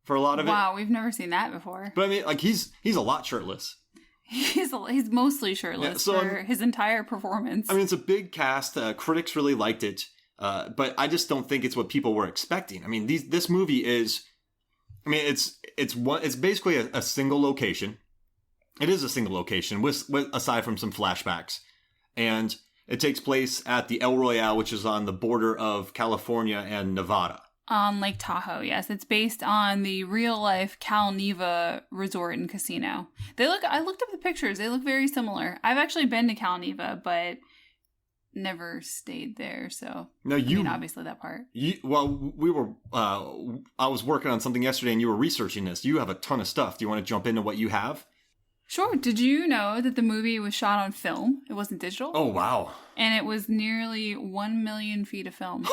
[SPEAKER 1] for a lot of it.
[SPEAKER 2] Wow, we've never seen that before.
[SPEAKER 1] But I mean, like he's a lot shirtless.
[SPEAKER 2] He's mostly shirtless for his entire performance. I
[SPEAKER 1] mean, it's a big cast. Critics really liked it. But I just don't think it's what people were expecting. I mean, this movie is, I mean, it's basically a single location. It is a single location, aside from some flashbacks, and it takes place at the El Royale, which is on the border of California and Nevada.
[SPEAKER 2] On Lake Tahoe, yes. It's based on the real-life Cal Neva resort and casino. I looked up the pictures. They look very similar. I've actually been to Cal Neva, but never stayed there, so obviously that part.
[SPEAKER 1] I was working on something yesterday and you were researching this. You have a ton of stuff. Do you want to jump into what you have?
[SPEAKER 2] Sure. Did you know that the movie was shot on film? It wasn't digital.
[SPEAKER 1] Oh, wow.
[SPEAKER 2] And it was nearly 1 million feet of film.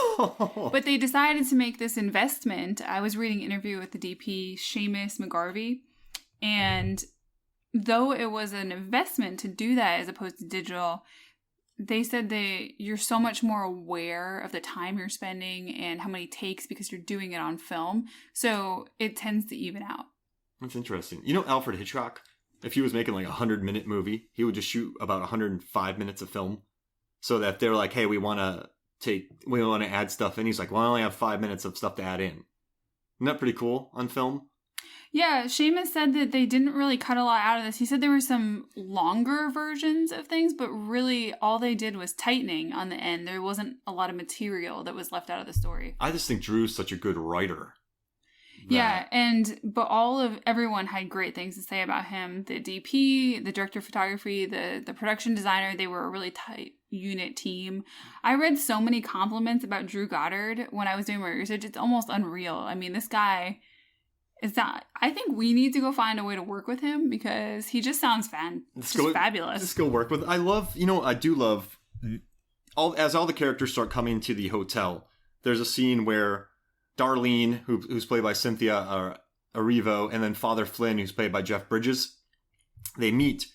[SPEAKER 2] But they decided to make this investment. I was reading an interview with the DP, Seamus McGarvey, and though it was an investment to do that as opposed to digital, they said that you're so much more aware of the time you're spending and how many takes because you're doing it on film. So it tends to even out.
[SPEAKER 1] That's interesting. Alfred Hitchcock, if he was making like a 100-minute movie, he would just shoot about 105 minutes of film so that they're like, hey, we want to add stuff in. He's like, well, I only have 5 minutes of stuff to add in. Isn't that pretty cool on film?
[SPEAKER 2] Yeah, Seamus said that they didn't really cut a lot out of this. He said there were some longer versions of things, but really all they did was tightening on the end. There wasn't a lot of material that was left out of the story. I
[SPEAKER 1] just think Drew's such a good writer.
[SPEAKER 2] Yeah, but everyone had great things to say about him. The DP, the director of photography, the production designer, they were a really tight unit team. I read so many compliments about Drew Goddard when I was doing my research. It's almost unreal. I mean, this guy... I think we need to go find a way to work with him because he just sounds fabulous.
[SPEAKER 1] Just go work with. I do love as all the characters start coming to the hotel. There's a scene where Darlene, who's played by Cynthia Erivo, and then Father Flynn, who's played by Jeff Bridges, they meet,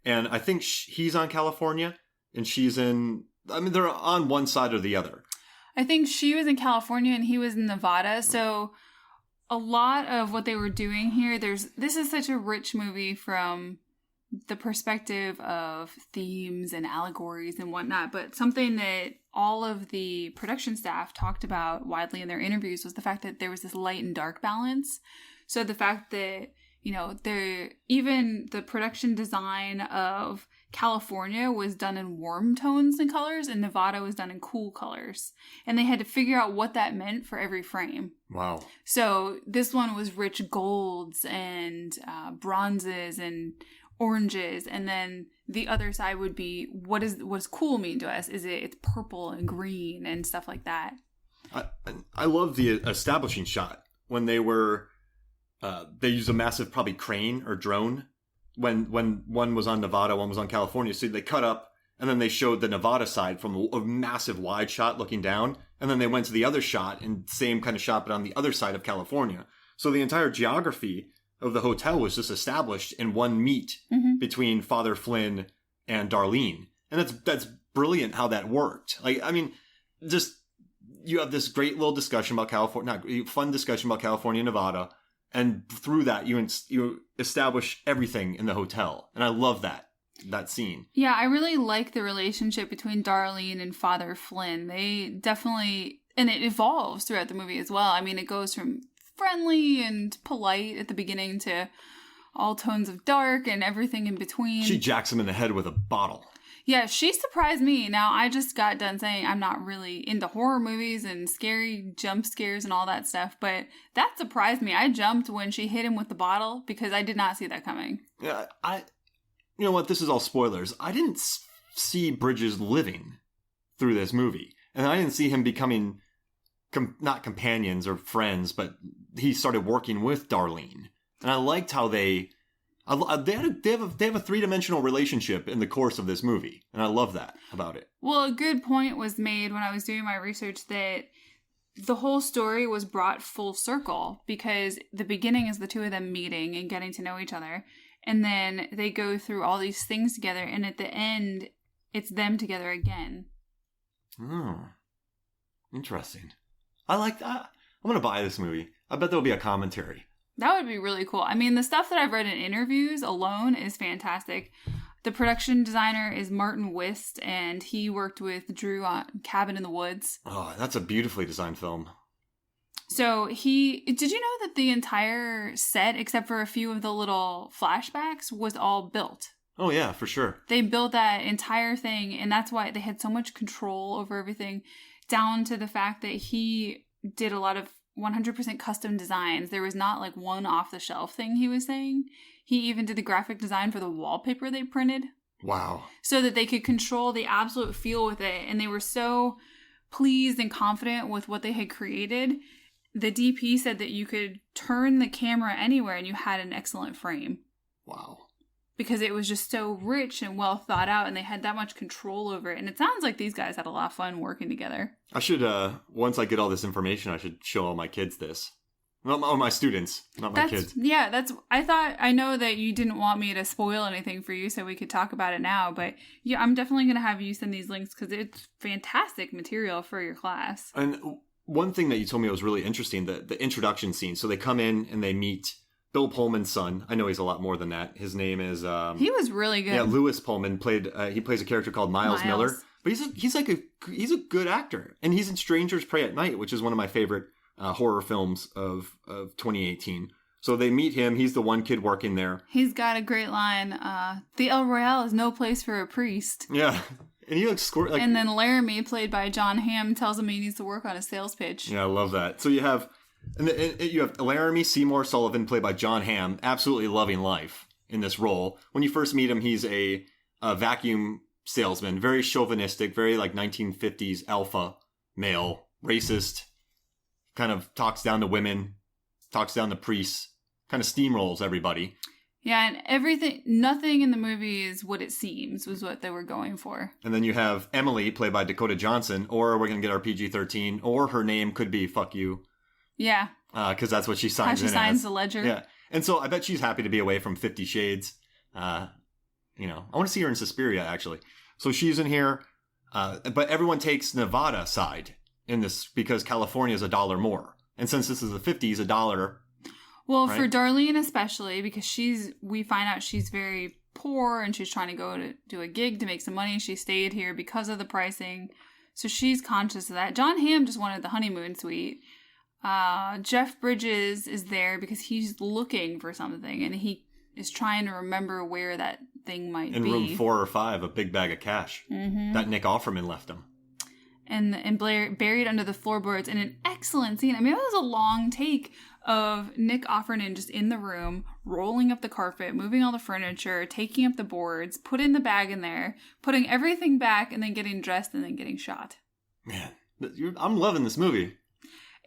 [SPEAKER 1] and I think he's on California and she's in. I mean, they're on one side or the other.
[SPEAKER 2] I think she was in California and he was in Nevada, so. A lot of what they were doing here, this is such a rich movie from the perspective of themes and allegories and whatnot, but something that all of the production staff talked about widely in their interviews was the fact that there was this light and dark balance. So the fact that, even the production design of California was done in warm tones and colors, and Nevada was done in cool colors. And they had to figure out what that meant for every frame.
[SPEAKER 1] Wow.
[SPEAKER 2] So this one was rich golds and bronzes and oranges. And then the other side would be, what does cool mean to us? It's purple and green and stuff like that.
[SPEAKER 1] I love the establishing shot when they were, they used a massive probably crane or drone. When one was on Nevada, one was on California. So they cut up and then they showed the Nevada side from a massive wide shot looking down. And then they went to the other shot and same kind of shot, but on the other side of California. So the entire geography of the hotel was just established in one meet between Father Flynn and Darlene. And that's brilliant how that worked. Like, I mean, just, you have this great little discussion about California, fun discussion about California and Nevada. And through that, you establish everything in the hotel. And I love that scene.
[SPEAKER 2] Yeah, I really like the relationship between Darlene and Father Flynn. They definitely, and it evolves throughout the movie as well. I mean, it goes from friendly and polite at the beginning to all tones of dark and everything in between.
[SPEAKER 1] She jacks him in the head with a bottle.
[SPEAKER 2] Yeah, she surprised me. Now, I just got done saying I'm not really into horror movies and scary jump scares and all that stuff, but that surprised me. I jumped when she hit him with the bottle because I did not see that coming.
[SPEAKER 1] Yeah, you know what? This is all spoilers. I didn't see Bridges living through this movie. And I didn't see him becoming, not companions or friends, but he started working with Darlene. And I liked how they have a three-dimensional relationship in the course of this movie. And I love that about it.
[SPEAKER 2] Well, a good point was made when I was doing my research that the whole story was brought full circle because the beginning is the two of them meeting and getting to know each other. And then they go through all these things together. And at the end, it's them together again.
[SPEAKER 1] Oh, interesting. I like that. I'm going to buy this movie. I bet there'll be a commentary.
[SPEAKER 2] That would be really cool. I mean, the stuff that I've read in interviews alone is fantastic. The production designer is Martin Wist, and he worked with Drew on Cabin in the Woods.
[SPEAKER 1] Oh, that's a beautifully designed film.
[SPEAKER 2] So did you know that the entire set, except for a few of the little flashbacks, was all built?
[SPEAKER 1] Oh yeah, for sure.
[SPEAKER 2] They built that entire thing, and that's why they had so much control over everything, down to the fact that he did a lot of 100% custom designs. There was not like one off-the-shelf thing he was saying. He even did the graphic design for the wallpaper they printed.
[SPEAKER 1] Wow.
[SPEAKER 2] So that they could control the absolute feel with it, and they were so pleased and confident with what they had created. The DP said that you could turn the camera anywhere and you had an excellent frame.
[SPEAKER 1] Wow.
[SPEAKER 2] Because it was just so rich and well thought out, and they had that much control over it. And it sounds like these guys had a lot of fun working together.
[SPEAKER 1] I should, once I get all this information, I should show all my kids this. Well, my students, not my kids.
[SPEAKER 2] Yeah, I know that you didn't want me to spoil anything for you, so we could talk about it now. But yeah, I'm definitely going to have you send these links because it's fantastic material for your class.
[SPEAKER 1] And one thing that you told me was really interesting, the introduction scene. So they come in and they meet Bill Pullman's son. I know he's a lot more than that. His name is...
[SPEAKER 2] he was really good.
[SPEAKER 1] Yeah, Lewis Pullman he plays a character called Miles Miller. But he's a good actor. And he's in Strangers Prey at Night, which is one of my favorite horror films of 2018. So they meet him. He's the one kid working there.
[SPEAKER 2] He's got a great line. The El Royale is no place for a priest.
[SPEAKER 1] Yeah. And he looks
[SPEAKER 2] and then Laramie, played by John Hamm, tells him he needs to work on a sales pitch.
[SPEAKER 1] Yeah, I love that. So you have Laramie Seymour Sullivan, played by John Hamm, absolutely loving life in this role. When you first meet him, he's a vacuum salesman, very chauvinistic, very like 1950s alpha male, racist, kind of talks down to women, talks down to priests, kind of steamrolls everybody.
[SPEAKER 2] Yeah, and nothing in the movie is what it seems, was what they were going for.
[SPEAKER 1] And then you have Emily, played by Dakota Johnson, or we're going to get our PG-13, or her name could be Fuck You.
[SPEAKER 2] Yeah.
[SPEAKER 1] Because that's what she signs in as.
[SPEAKER 2] How she signs the ledger.
[SPEAKER 1] Yeah. And so I bet she's happy to be away from 50 Shades. I want to see her in Suspiria, actually. So she's in here, but everyone takes Nevada side in this because California is $1 more. And since this is the 50s, $1...
[SPEAKER 2] Well,
[SPEAKER 1] right?
[SPEAKER 2] For Darlene especially, because we find out she's very poor and she's trying to go to do a gig to make some money. She stayed here because of the pricing. So she's conscious of that. John Hamm just wanted the honeymoon suite. Jeff Bridges is there because he's looking for something and he is trying to remember where that thing might be.
[SPEAKER 1] In room 4 or 5, a big bag of cash that Nick Offerman left him.
[SPEAKER 2] And Blair buried under the floorboards in an excellent scene. I mean, it was a long take of Nick Offerman just in the room, rolling up the carpet, moving all the furniture, taking up the boards, putting the bag in there, putting everything back, and then getting dressed and then getting shot.
[SPEAKER 1] Man, I'm loving this movie.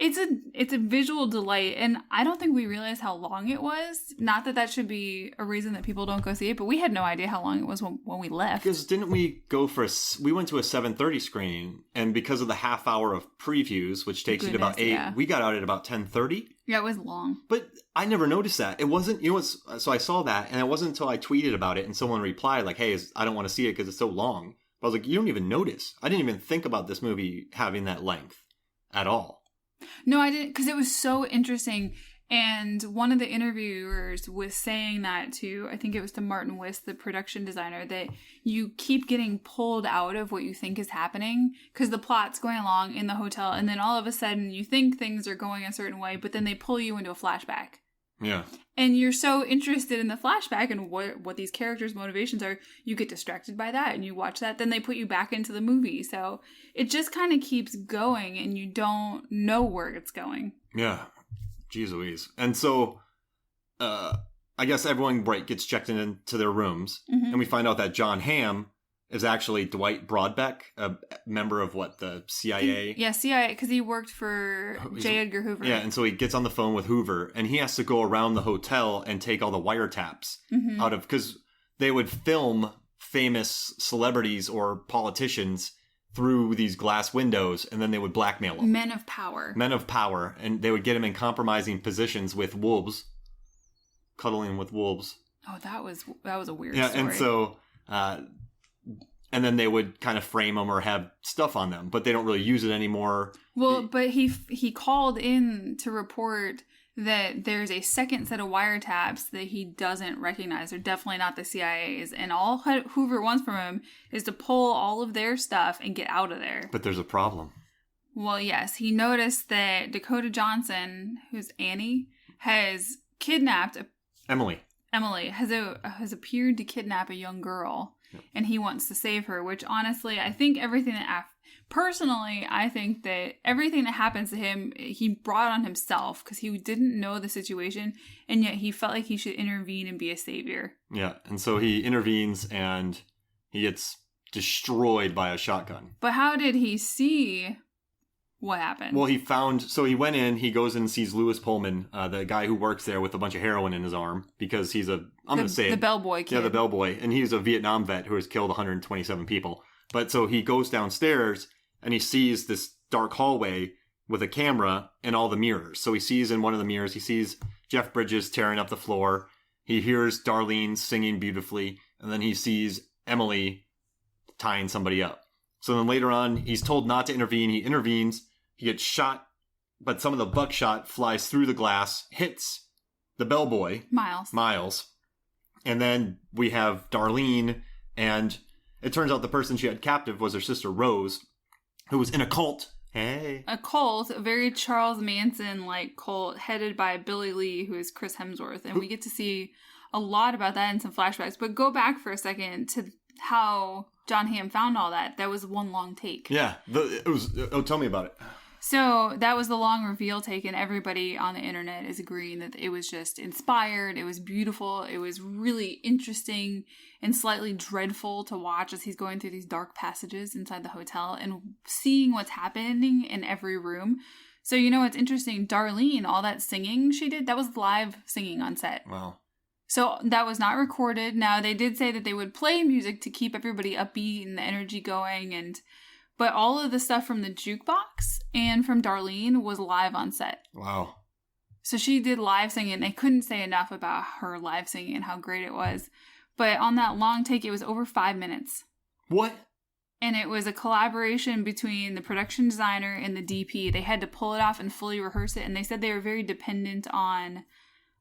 [SPEAKER 2] It's a visual delight, and I don't think we realized how long it was. Not that should be a reason that people don't go see it, but we had no idea how long it was when we left.
[SPEAKER 1] Because didn't we we went to a 7:30 screening, and because of the half hour of previews, which takes you to about 8, we got out at about 10:30.
[SPEAKER 2] Yeah, it was long.
[SPEAKER 1] But I never noticed that. It wasn't, so I saw that, and it wasn't until I tweeted about it, and someone replied like, hey, I don't want to see it because it's so long. But I was like, you don't even notice. I didn't even think about this movie having that length at all.
[SPEAKER 2] No, I didn't, because it was so interesting. And one of the interviewers was saying that to, I think it was to Martin Wiss, the production designer, that you keep getting pulled out of what you think is happening because the plot's going along in the hotel, and then all of a sudden you think things are going a certain way, but then they pull you into a flashback.
[SPEAKER 1] Yeah.
[SPEAKER 2] And you're so interested in the flashback and what these characters' motivations are, you get distracted by that and you watch that, then they put you back into the movie. So it just kind of keeps going and you don't know where it's going.
[SPEAKER 1] Yeah. Jeez Louise. And so I guess everyone gets checked into their rooms, and we find out that John Hamm is actually Dwight Broadbeck, a member of the CIA?
[SPEAKER 2] Yeah, CIA, because he worked for J. Edgar Hoover.
[SPEAKER 1] Yeah, and so he gets on the phone with Hoover, and he has to go around the hotel and take all the wiretaps out of, because they would film famous celebrities or politicians through these glass windows, and then they would blackmail them.
[SPEAKER 2] Men of power.
[SPEAKER 1] Men of power, and they would get them in compromising positions with wolves, cuddling with wolves.
[SPEAKER 2] Oh, that was a weird story.
[SPEAKER 1] Yeah, and so... and then they would kind of frame them or have stuff on them, but they don't really use it anymore.
[SPEAKER 2] Well, but he called in to report that there's a second set of wiretaps that he doesn't recognize. They're definitely not the CIA's. And all Hoover wants from him is to pull all of their stuff and get out of there.
[SPEAKER 1] But there's a problem.
[SPEAKER 2] Well, yes. He noticed that Dakota Johnson, who's Annie, has kidnapped... Emily has appeared to kidnap a young girl. Yep. And he wants to save her, which honestly, I think personally, I think that everything that happens to him, he brought on himself because he didn't know the situation, and yet he felt like he should intervene and be a savior. Yeah,
[SPEAKER 1] and so he intervenes and he gets destroyed by a shotgun. But
[SPEAKER 2] how did he see what happened?
[SPEAKER 1] Well, he went in, he goes in and sees Lewis Pullman, the guy who works there with a bunch of heroin in his arm, because he's the
[SPEAKER 2] bellboy kid.
[SPEAKER 1] Yeah, the bellboy. And he's a Vietnam vet who has killed 127 people. But so he goes downstairs and he sees this dark hallway with a camera and all the mirrors. So he sees in one of the mirrors, he sees Jeff Bridges tearing up the floor. He hears Darlene singing beautifully. And then he sees Emily tying somebody up. So then later on, he's told not to intervene. He intervenes. He gets shot, but some of the buckshot flies through the glass, hits the bellboy. Miles. And then we have Darlene, and it turns out the person she had captive was her sister Rose, who was in a cult. Hey.
[SPEAKER 2] A cult, a very Charles Manson-like cult, headed by Billy Lee, who is Chris Hemsworth. And we get to see a lot about that in some flashbacks. But go back for a second to how John Hamm found all that. That was one long take.
[SPEAKER 1] Yeah. Tell me about it.
[SPEAKER 2] So that was the long reveal take, and everybody on the internet is agreeing that it was just inspired. It was beautiful. It was really interesting and slightly dreadful to watch as he's going through these dark passages inside the hotel and seeing what's happening in every room. So, it's interesting. Darlene, all that singing she did, that was live singing on set.
[SPEAKER 1] Wow.
[SPEAKER 2] So that was not recorded. Now, they did say that they would play music to keep everybody upbeat and the energy going, but all of the stuff from the jukebox and from Darlene was live on set.
[SPEAKER 1] Wow.
[SPEAKER 2] So she did live singing, and they couldn't say enough about her live singing and how great it was. But on that long take, it was over 5 minutes.
[SPEAKER 1] What?
[SPEAKER 2] And it was a collaboration between the production designer and the DP. They had to pull it off and fully rehearse it, and they said they were very dependent on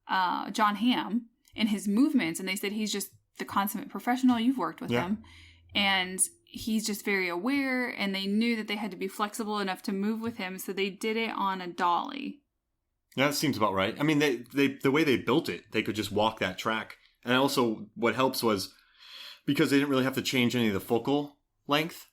[SPEAKER 2] John Hamm and his movements, and they said he's just the consummate professional. You've worked with him. And he's just very aware, and they knew that they had to be flexible enough to move with him, so they did it on a dolly.
[SPEAKER 1] Yeah, that seems about right. I mean, the way they built it, they could just walk that track. And also, what helps was, because they didn't really have to change any of the focal length,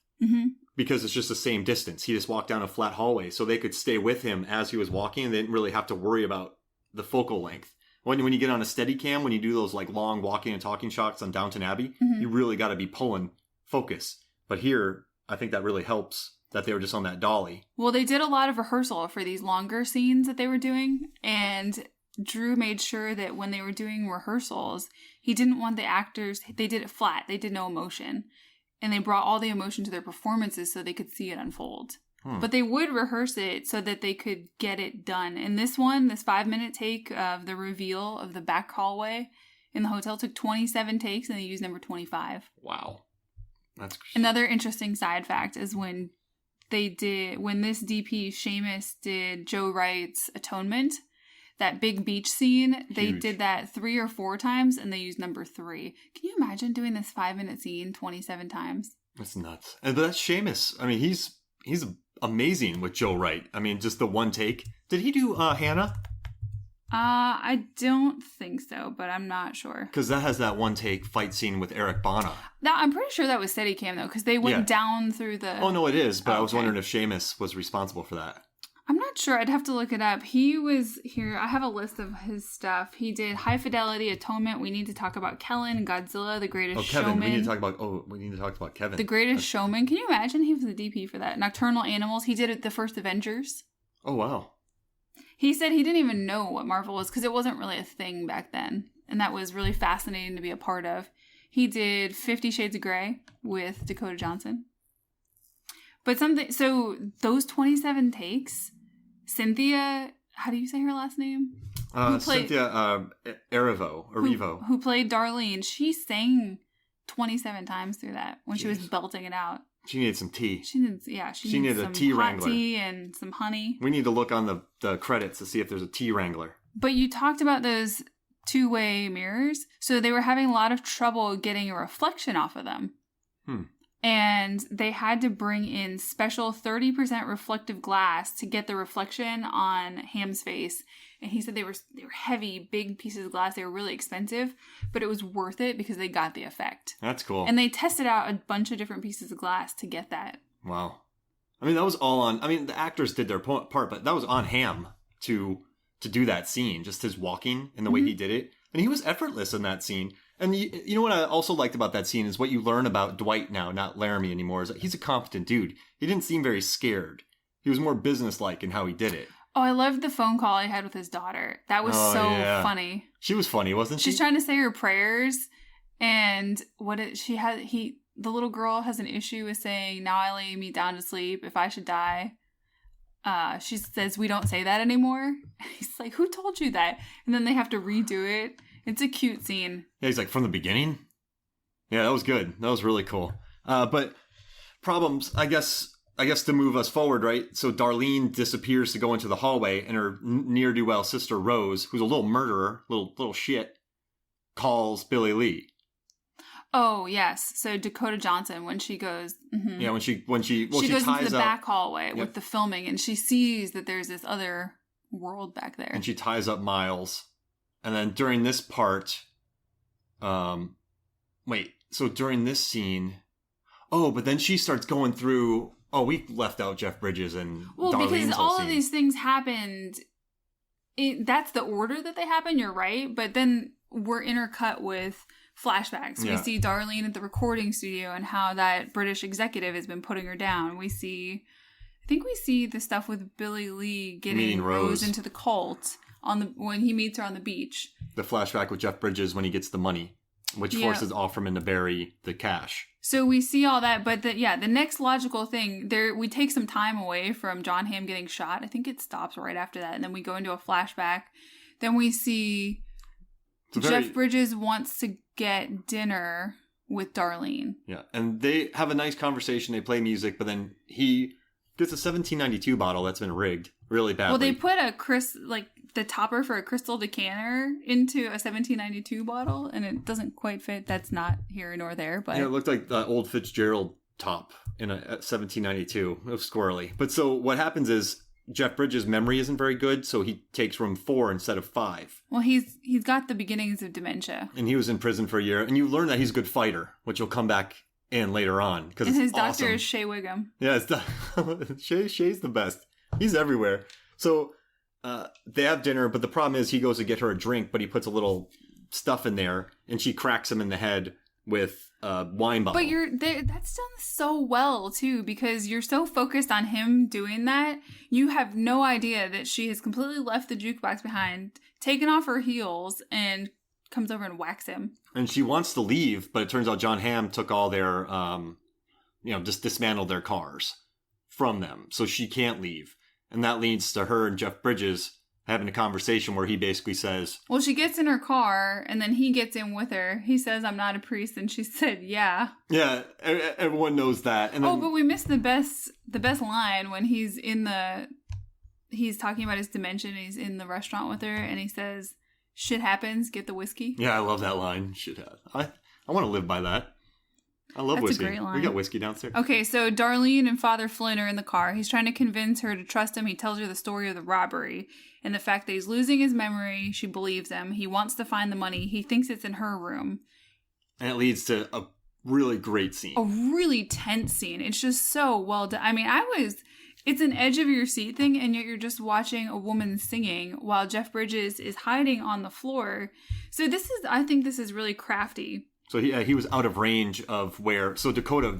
[SPEAKER 1] because it's just the same distance. He just walked down a flat hallway, so they could stay with him as he was walking, and they didn't really have to worry about the focal length. When you get on a steadicam, when you do those long walking and talking shots on Downton Abbey, you really got to be pulling focus. But here, I think that really helps that they were just on that dolly.
[SPEAKER 2] Well, they did a lot of rehearsal for these longer scenes that they were doing, and Drew made sure that when they were doing rehearsals, he didn't want the actors, they did it flat, they did no emotion, and they brought all the emotion to their performances so they could see it unfold. But they would rehearse it so that they could get it done. And this 5-minute take of the reveal of the back hallway in the hotel took 27 takes, and they used number 25.
[SPEAKER 1] Wow. That's
[SPEAKER 2] another interesting side fact is when this DP Seamus did Joe Wright's Atonement, that big beach scene, they
[SPEAKER 1] Huge.
[SPEAKER 2] did that 3 or 4 times, and they used number 3. Can you imagine doing this 5-minute scene 27 times?
[SPEAKER 1] That's nuts. But that's Seamus. I mean, he's amazing with Joe Wright. I mean, just the one take. Did he do Hannah?
[SPEAKER 2] I don't think so, but I'm not sure.
[SPEAKER 1] Because that has that one take fight scene with Eric Bana.
[SPEAKER 2] I'm pretty sure that was steadicam, though, because they went down through the...
[SPEAKER 1] Oh, no, it is. But I was wondering if Seamus was responsible for that.
[SPEAKER 2] I'm not sure. I'd have to look it up. He was here. I have a list of his stuff. He did High Fidelity, Atonement. We need to talk about Kellen, Godzilla, The Greatest
[SPEAKER 1] Kevin.
[SPEAKER 2] Showman.
[SPEAKER 1] We need to talk about Kevin.
[SPEAKER 2] The Greatest Showman. Can you imagine? He was the DP for that. Nocturnal Animals. He did it the first Avengers.
[SPEAKER 1] Oh, wow.
[SPEAKER 2] He said he didn't even know what Marvel was because it wasn't really a thing back then. And that was really fascinating to be a part of. He did 50 Shades of Grey with Dakota Johnson. But so those 27 takes, Cynthia, how do you say her last name?
[SPEAKER 1] Cynthia Erivo.
[SPEAKER 2] Who played Darlene. She sang 27 times through that when she was belting it out.
[SPEAKER 1] She needed some tea.
[SPEAKER 2] She needed
[SPEAKER 1] a tea
[SPEAKER 2] hot
[SPEAKER 1] wrangler.
[SPEAKER 2] tea and some honey.
[SPEAKER 1] We need to look on the credits to see if there's a tea wrangler.
[SPEAKER 2] But you talked about those two-way mirrors. So they were having a lot of trouble getting a reflection off of them. And they had to bring in special 30% reflective glass to get the reflection on Ham's face. And he said they were heavy, big pieces of glass. They were really expensive, but it was worth it because they got the effect.
[SPEAKER 1] That's cool.
[SPEAKER 2] And they tested out a bunch of different pieces of glass to get that.
[SPEAKER 1] Wow. I mean, that was all on... I mean, the actors did their part, but that was on Ham to do that scene. Just his walking and the way he did it. And he was effortless in that scene. And you know what I also liked about that scene is what you learn about Dwight now, not Laramie anymore, is that he's a competent dude. He didn't seem very scared. He was more businesslike in how he did it.
[SPEAKER 2] Oh, I loved the phone call he had with his daughter. That was funny.
[SPEAKER 1] She was funny, wasn't she?
[SPEAKER 2] She's trying to say her prayers, and the little girl has an issue with saying, "Now I lay me down to sleep. If I should die." She says, "We don't say that anymore." He's like, "Who told you that?" And then they have to redo it. It's a cute scene.
[SPEAKER 1] Yeah, he's like, from the beginning? Yeah, that was good. That was really cool. But problems, I guess to move us forward, right? So Darlene disappears to go into the hallway, and her ne'er-do-well sister Rose, who's a little murderer, little shit, calls Billy Lee.
[SPEAKER 2] Oh, yes. So Dakota Johnson, when she goes... Mm-hmm.
[SPEAKER 1] Yeah, she
[SPEAKER 2] goes
[SPEAKER 1] ties
[SPEAKER 2] into the
[SPEAKER 1] up,
[SPEAKER 2] back hallway with the filming, and she sees that there's this other world back there.
[SPEAKER 1] And she ties up Miles. And then during this part... so during this scene... Oh, but then she starts going through... Oh, we left out Jeff Bridges and Darlene's
[SPEAKER 2] because
[SPEAKER 1] whole
[SPEAKER 2] all
[SPEAKER 1] scene.
[SPEAKER 2] of these things happened... That's the order that they happen, you're right. But then we're intercut with flashbacks.
[SPEAKER 1] Yeah.
[SPEAKER 2] We see Darlene at the recording studio and how that British executive has been putting her down. I think we see the stuff with Billy Lee getting Rose into the cult when he meets her on the beach.
[SPEAKER 1] The flashback with Jeff Bridges when he gets the money, which forces Offerman to bury the cash.
[SPEAKER 2] So we see all that, but the next logical thing, we take some time away from John Hamm getting shot. I think it stops right after that, and then we go into a flashback. Then we see Jeff Bridges wants to get dinner with Darlene. Yeah,
[SPEAKER 1] and they have a nice conversation. They play music, but then he gets a 1792 bottle that's been rigged really badly.
[SPEAKER 2] Well, they put the topper for a crystal decanter into a 1792 bottle, and it doesn't quite fit. That's not here nor there, but...
[SPEAKER 1] Yeah, it looked like the old Fitzgerald top in a 1792. It was squirrely. But so what happens is Jeff Bridges' memory isn't very good, so he takes room 4 instead of 5.
[SPEAKER 2] Well, he's got the beginnings of dementia.
[SPEAKER 1] And he was in prison for a year, and you learn that he's a good fighter, which will come back in later on.
[SPEAKER 2] And his doctor is Shea Wiggum.
[SPEAKER 1] Yeah, Shea's the best. He's everywhere. So... they have dinner, but the problem is he goes to get her a drink, but he puts a little stuff in there, and she cracks him in the head with a wine bottle.
[SPEAKER 2] But that's done so well, too, because you're so focused on him doing that, you have no idea that she has completely left the jukebox behind, taken off her heels, and comes over and whacks him.
[SPEAKER 1] And she wants to leave, but it turns out John Hamm took all their, just dismantled their cars from them, so she can't leave. And that leads to her and Jeff Bridges having a conversation where he basically says...
[SPEAKER 2] Well, she gets in her car, and then he gets in with her. He says, "I'm not a priest," and she said, "Yeah."
[SPEAKER 1] Yeah, everyone knows that. And then,
[SPEAKER 2] but we missed the best line when he's he's talking about his dimension. And he's in the restaurant with her, and he says, "Shit happens. Get the whiskey."
[SPEAKER 1] Yeah, I love that line. Shit, I want to live by that. I love
[SPEAKER 2] That's
[SPEAKER 1] whiskey.
[SPEAKER 2] a great line.
[SPEAKER 1] We got whiskey downstairs.
[SPEAKER 2] Okay, so Darlene and Father Flynn are in the car. He's trying to convince her to trust him. He tells her the story of the robbery and the fact that he's losing his memory. She believes him. He wants to find the money. He thinks it's in her room.
[SPEAKER 1] And it leads to a really great scene.
[SPEAKER 2] A really tense scene. It's just so well done. I mean, it's an edge of your seat thing, and yet you're just watching a woman singing while Jeff Bridges is hiding on the floor. So I think this is really crafty.
[SPEAKER 1] So he was out of range of where... So Dakota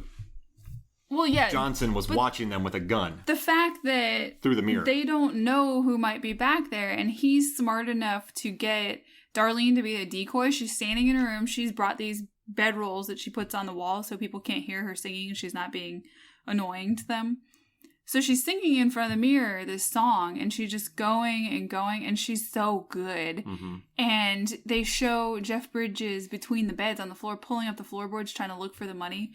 [SPEAKER 1] Johnson was watching them with a gun.
[SPEAKER 2] The fact that...
[SPEAKER 1] Through the mirror.
[SPEAKER 2] They don't know who might be back there, and he's smart enough to get Darlene to be a decoy. She's standing in her room. She's brought these bedrolls that she puts on the wall so people can't hear her singing and she's not being annoying to them. So she's singing in front of the mirror this song, and she's just going and going, and she's so good.
[SPEAKER 1] Mm-hmm.
[SPEAKER 2] And they show Jeff Bridges between the beds on the floor, pulling up the floorboards, trying to look for the money,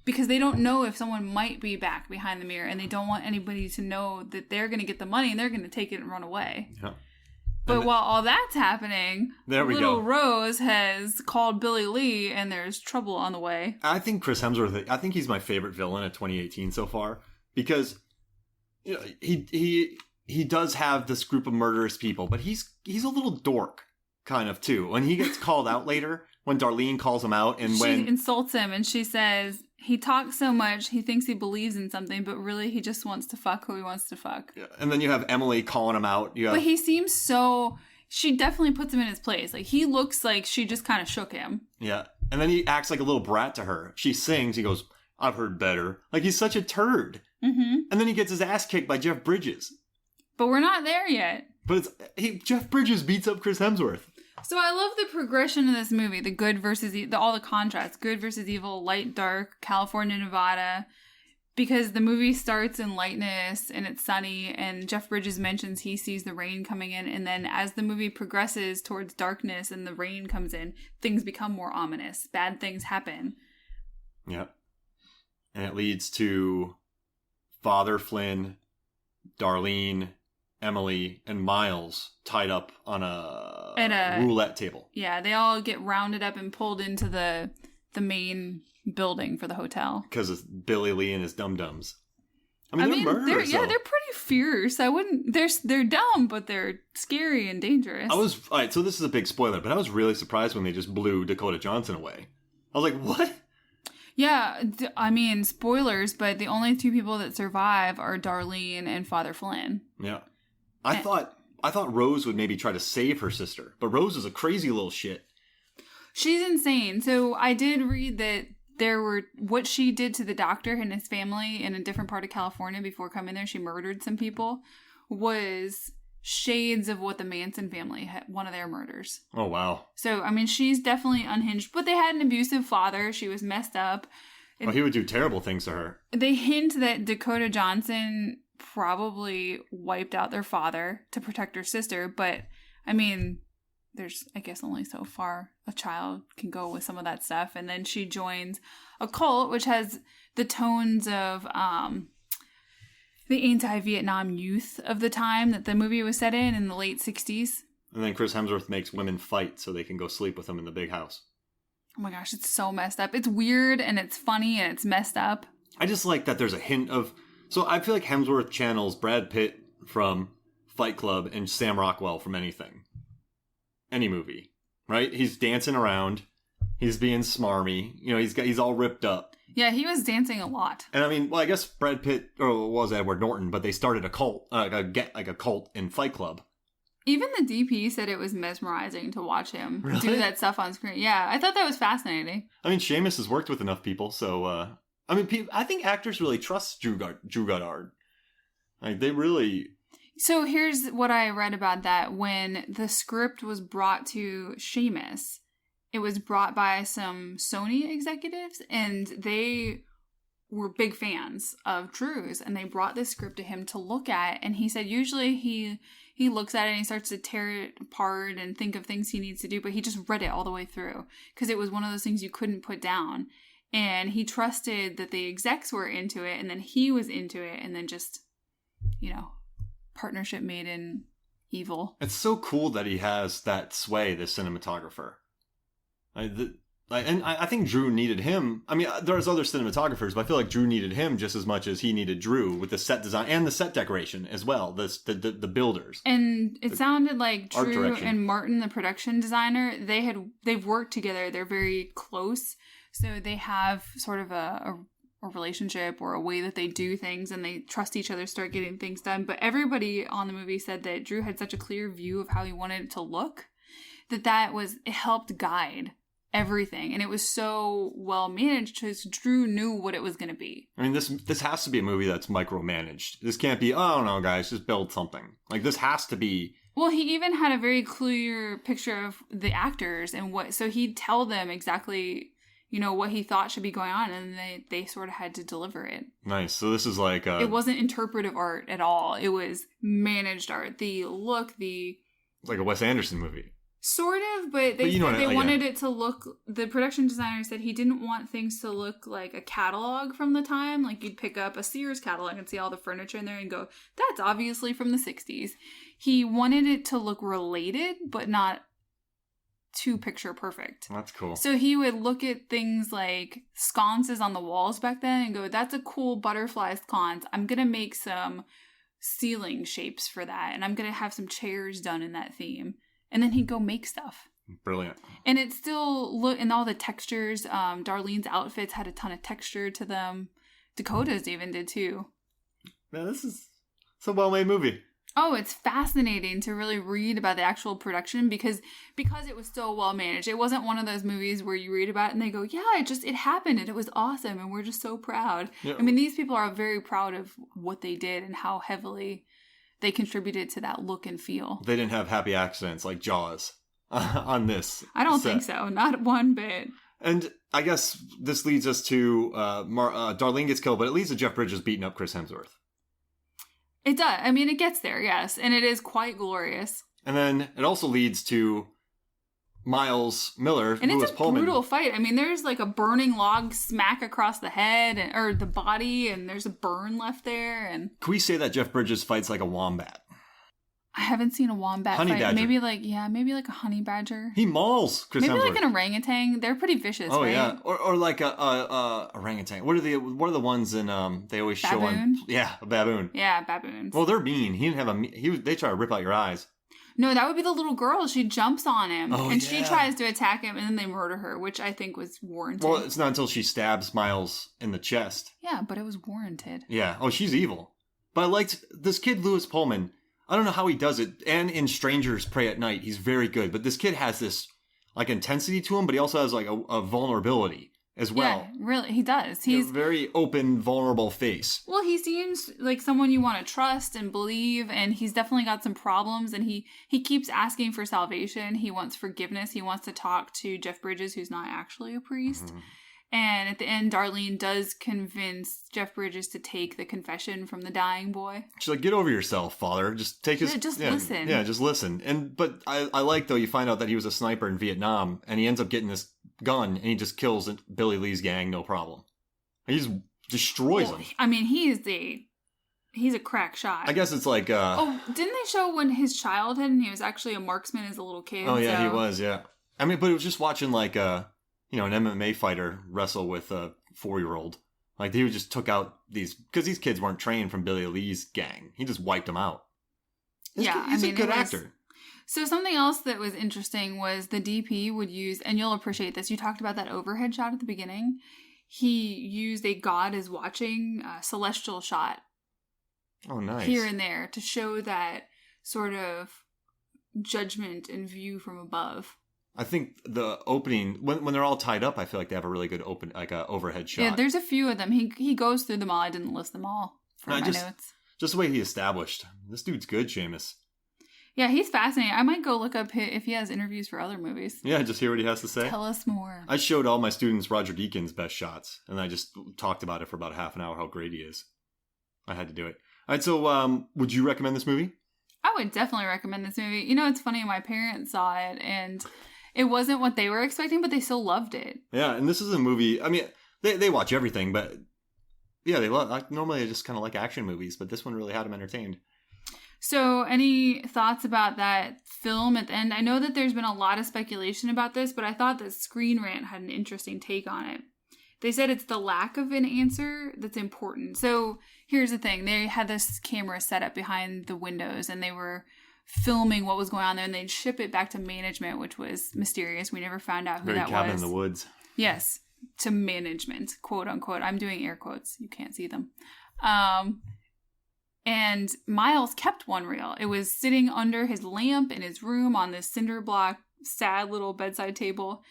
[SPEAKER 2] because they don't know if someone might be back behind the mirror, and they don't want anybody to know that they're going to get the money, and they're going to take it and run away.
[SPEAKER 1] Yeah.
[SPEAKER 2] But while all that's happening, little Rose has called Billy Lee, and there's trouble on the way.
[SPEAKER 1] I think Chris Hemsworth, I think he's my favorite villain of 2018 so far, because... You know, he does have this group of murderous people, but he's a little dork, kind of, too. When he gets called out later, when Darlene calls him out, and when... She
[SPEAKER 2] insults him, and she says, he talks so much, he thinks he believes in something, but really he just wants to fuck who he wants to fuck.
[SPEAKER 1] Yeah. And then you have Emily calling him out.
[SPEAKER 2] But he seems so... She definitely puts him in his place. Like, he looks like she just kind of shook him.
[SPEAKER 1] Yeah. And then he acts like a little brat to her. She sings, he goes, "I've heard better." Like, he's such a turd.
[SPEAKER 2] Mm-hmm.
[SPEAKER 1] And then he gets his ass kicked by Jeff Bridges.
[SPEAKER 2] But we're not there yet.
[SPEAKER 1] But Jeff Bridges beats up Chris Hemsworth.
[SPEAKER 2] So I love the progression of this movie. The good versus all the contrasts. Good versus evil, light, dark, California, Nevada. Because the movie starts in lightness and it's sunny, and Jeff Bridges mentions he sees the rain coming in. And then as the movie progresses towards darkness and the rain comes in, things become more ominous. Bad things happen.
[SPEAKER 1] Yep. And it leads to... Father Flynn, Darlene, Emily, and Miles tied up on a roulette table.
[SPEAKER 2] Yeah, they all get rounded up and pulled into the main building for the hotel. Because
[SPEAKER 1] of Billy Lee and his dum-dums. I mean, they're murderers.
[SPEAKER 2] They're pretty fierce. They're dumb, but they're scary and dangerous.
[SPEAKER 1] All right, so this is a big spoiler, but I was really surprised when they just blew Dakota Johnson away. I was like, what?
[SPEAKER 2] Yeah, I mean, spoilers, but the only two people that survive are Darlene and Father Flynn.
[SPEAKER 1] Yeah. I thought Rose would maybe try to save her sister, but Rose is a crazy little shit.
[SPEAKER 2] She's insane. So I did read that what she did to the doctor and his family in a different part of California before coming there, she murdered some people, was shades of what the Manson family had, one of their murders.
[SPEAKER 1] Oh, wow.
[SPEAKER 2] So, I mean, she's definitely unhinged, but they had an abusive father. She was messed up.
[SPEAKER 1] Oh, he would do terrible things to her.
[SPEAKER 2] They hint that Dakota Johnson probably wiped out their father to protect her sister, but, I mean, there's, I guess, only so far a child can go with some of that stuff. And then she joins a cult, which has the tones of, the anti-Vietnam youth of the time that the movie was set in the late 60s.
[SPEAKER 1] And then Chris Hemsworth makes women fight so they can go sleep with him in the big house.
[SPEAKER 2] Oh my gosh, it's so messed up. It's weird and it's funny and it's messed up.
[SPEAKER 1] I just like that there's a hint of... So I feel like Hemsworth channels Brad Pitt from Fight Club and Sam Rockwell from anything. Any movie, right? He's dancing around. He's being smarmy. You know, he's all ripped up.
[SPEAKER 2] Yeah, he was dancing a lot.
[SPEAKER 1] And I mean, well, I guess Brad Pitt, or it was Edward Norton, but they started a cult, a cult in Fight Club.
[SPEAKER 2] Even the DP said it was mesmerizing to watch him do that stuff on screen. Yeah, I thought that was fascinating.
[SPEAKER 1] I mean, Seamus has worked with enough people, so, I mean, I think actors really trust Drew Goddard. Like, they really...
[SPEAKER 2] So here's what I read about that. When the script was brought to Seamus, it was brought by some Sony executives, and they were big fans of Drew's, and they brought this script to him to look at, and he said usually he looks at it and he starts to tear it apart and think of things he needs to do, but he just read it all the way through because it was one of those things you couldn't put down, and he trusted that the execs were into it, and then he was into it, and then just, you know, partnership made in evil.
[SPEAKER 1] It's so cool that he has that sway, this cinematographer. And I think Drew needed him. I mean, there's other cinematographers, but I feel like Drew needed him just as much as he needed Drew with the set design and the set decoration as well. The builders.
[SPEAKER 2] And it sounded like
[SPEAKER 1] art
[SPEAKER 2] Drew
[SPEAKER 1] direction.
[SPEAKER 2] and Martin, the production designer, they've worked together. They're very close, so they have sort of a relationship or a way that they do things, and they trust each other to start getting things done. But everybody on the movie said that Drew had such a clear view of how he wanted it to look it helped guide everything, and it was so well managed because Drew knew what it was going to be.
[SPEAKER 1] I mean, this has to be a movie that's micromanaged. This can't be, oh no, guys, just build something. Like, this has to be.
[SPEAKER 2] Well, he even had a very clear picture of the actors and so he'd tell them exactly, what he thought should be going on, and they sort of had to deliver it.
[SPEAKER 1] Nice. So this is like
[SPEAKER 2] it wasn't interpretive art at all. It was managed art. The look,
[SPEAKER 1] it's like a Wes Anderson movie.
[SPEAKER 2] Sort of, but they said they wanted it to look. The production designer said he didn't want things to look like a catalog from the time. Like, you'd pick up a Sears catalog and see all the furniture in there and go, that's obviously from the 60s. He wanted it to look related, but not too picture perfect.
[SPEAKER 1] That's cool.
[SPEAKER 2] So he would look at things like sconces on the walls back then and go, that's a cool butterfly sconce. I'm going to make some ceiling shapes for that, and I'm going to have some chairs done in that theme. And then he'd go make stuff. Brilliant. And it still and all the textures. Darlene's outfits had a ton of texture to them. Dakota's even did too.
[SPEAKER 1] Man, it's a well-made movie.
[SPEAKER 2] Oh, it's fascinating to really read about the actual production because it was so well managed. It wasn't one of those movies where you read about it and they go, yeah, it happened and it was awesome and we're just so proud. Yeah. I mean, these people are very proud of what they did and how heavily they contributed to that look and feel.
[SPEAKER 1] They didn't have happy accidents like Jaws on this.
[SPEAKER 2] I don't think so. Not one bit.
[SPEAKER 1] And I guess this leads us to Darlene gets killed, but it leads to Jeff Bridges beating up Chris Hemsworth.
[SPEAKER 2] It does. I mean, it gets there, yes. And it is quite glorious.
[SPEAKER 1] And then it also leads to Miles Miller,
[SPEAKER 2] and
[SPEAKER 1] Lewis
[SPEAKER 2] it's a
[SPEAKER 1] Pullman.
[SPEAKER 2] Brutal fight. I mean, there's like a burning log smack across the head or the body, and there's a burn left there. And
[SPEAKER 1] can we say that Jeff Bridges fights like a wombat?
[SPEAKER 2] I haven't seen a wombat
[SPEAKER 1] honey
[SPEAKER 2] fight.
[SPEAKER 1] Badger.
[SPEAKER 2] Maybe like a honey badger.
[SPEAKER 1] He mauls Chris Hemsworth.
[SPEAKER 2] Maybe like an orangutan. They're pretty vicious.
[SPEAKER 1] Oh
[SPEAKER 2] right?
[SPEAKER 1] yeah, or like a orangutan. What are the ones in they always show on? Yeah, a baboon.
[SPEAKER 2] Yeah, baboons.
[SPEAKER 1] Well, they're mean. He didn't have they try to rip out your eyes.
[SPEAKER 2] No, that would be the little girl. She jumps on him, and
[SPEAKER 1] yeah.
[SPEAKER 2] she tries to attack him, and then they murder her, which I think was warranted.
[SPEAKER 1] Well, it's not until she stabs Miles in the chest.
[SPEAKER 2] Yeah, but it was warranted.
[SPEAKER 1] Yeah. Oh, she's evil. But I liked this kid, Lewis Pullman. I don't know how he does it. And in Strangers Pray at Night, he's very good. But this kid has this like intensity to him, but he also has like a vulnerability as well.
[SPEAKER 2] Yeah, really, he does. He's
[SPEAKER 1] a very open, vulnerable face.
[SPEAKER 2] Well, he seems like someone you want to trust and believe, and he's definitely got some problems, and he keeps asking for salvation. He wants forgiveness. He wants to talk to Jeff Bridges, who's not actually a priest. Mm-hmm. And at the end, Darlene does convince Jeff Bridges to take the confession from the dying boy.
[SPEAKER 1] She's like, get over yourself, father. Just take his...
[SPEAKER 2] Just listen.
[SPEAKER 1] Yeah, just listen. But I like, though, you find out that he was a sniper in Vietnam, and he ends up getting this gun, and he just kills Billy Lee's gang, no problem. He just destroys them.
[SPEAKER 2] I mean, he's a crack shot.
[SPEAKER 1] I guess it's like...
[SPEAKER 2] didn't they show when his childhood, and he was actually a marksman as a little kid?
[SPEAKER 1] Oh, yeah, he was, yeah. I mean, but it was just watching, like... an MMA fighter wrestle with a 4-year-old. Like, he just took out these... Because these kids weren't trained from Billy Lee's gang. He just wiped them out. He's a good actor.
[SPEAKER 2] So something else that was interesting was the DP would use... And you'll appreciate this. You talked about that overhead shot at the beginning. He used a God is watching celestial shot.
[SPEAKER 1] Oh, nice.
[SPEAKER 2] Here and there to show that sort of judgment and view from above.
[SPEAKER 1] I think the opening, when they're all tied up, I feel like they have a really good overhead shot.
[SPEAKER 2] Yeah, there's a few of them. He goes through them all. I didn't list them all for my notes.
[SPEAKER 1] Just the way he established. This dude's good, Seamus.
[SPEAKER 2] Yeah, he's fascinating. I might go look up if he has interviews for other movies.
[SPEAKER 1] Yeah, just hear what he has to say.
[SPEAKER 2] Tell us more.
[SPEAKER 1] I showed all my students Roger Deakins' best shots, and I just talked about it for about half an hour, how great he is. I had to do it. All right, so would you recommend this movie?
[SPEAKER 2] I would definitely recommend this movie. It's funny, my parents saw it, and... It wasn't what they were expecting, but they still loved it.
[SPEAKER 1] Yeah, and this is a movie, I mean, they watch everything, but yeah, they normally just kind of like action movies, but this one really had them entertained.
[SPEAKER 2] So, any thoughts about that film at the end? I know that there's been a lot of speculation about this, but I thought that Screen Rant had an interesting take on it. They said it's the lack of an answer that's important. So, here's the thing. They had this camera set up behind the windows, and they were filming what was going on there, and they'd ship it back to management, which was mysterious. We never found out who that was.
[SPEAKER 1] Very cabin in the woods.
[SPEAKER 2] Yes, to management, quote unquote. I'm doing air quotes. You can't see them. And Miles kept one reel. It was sitting under his lamp in his room on this cinder block, sad little bedside table.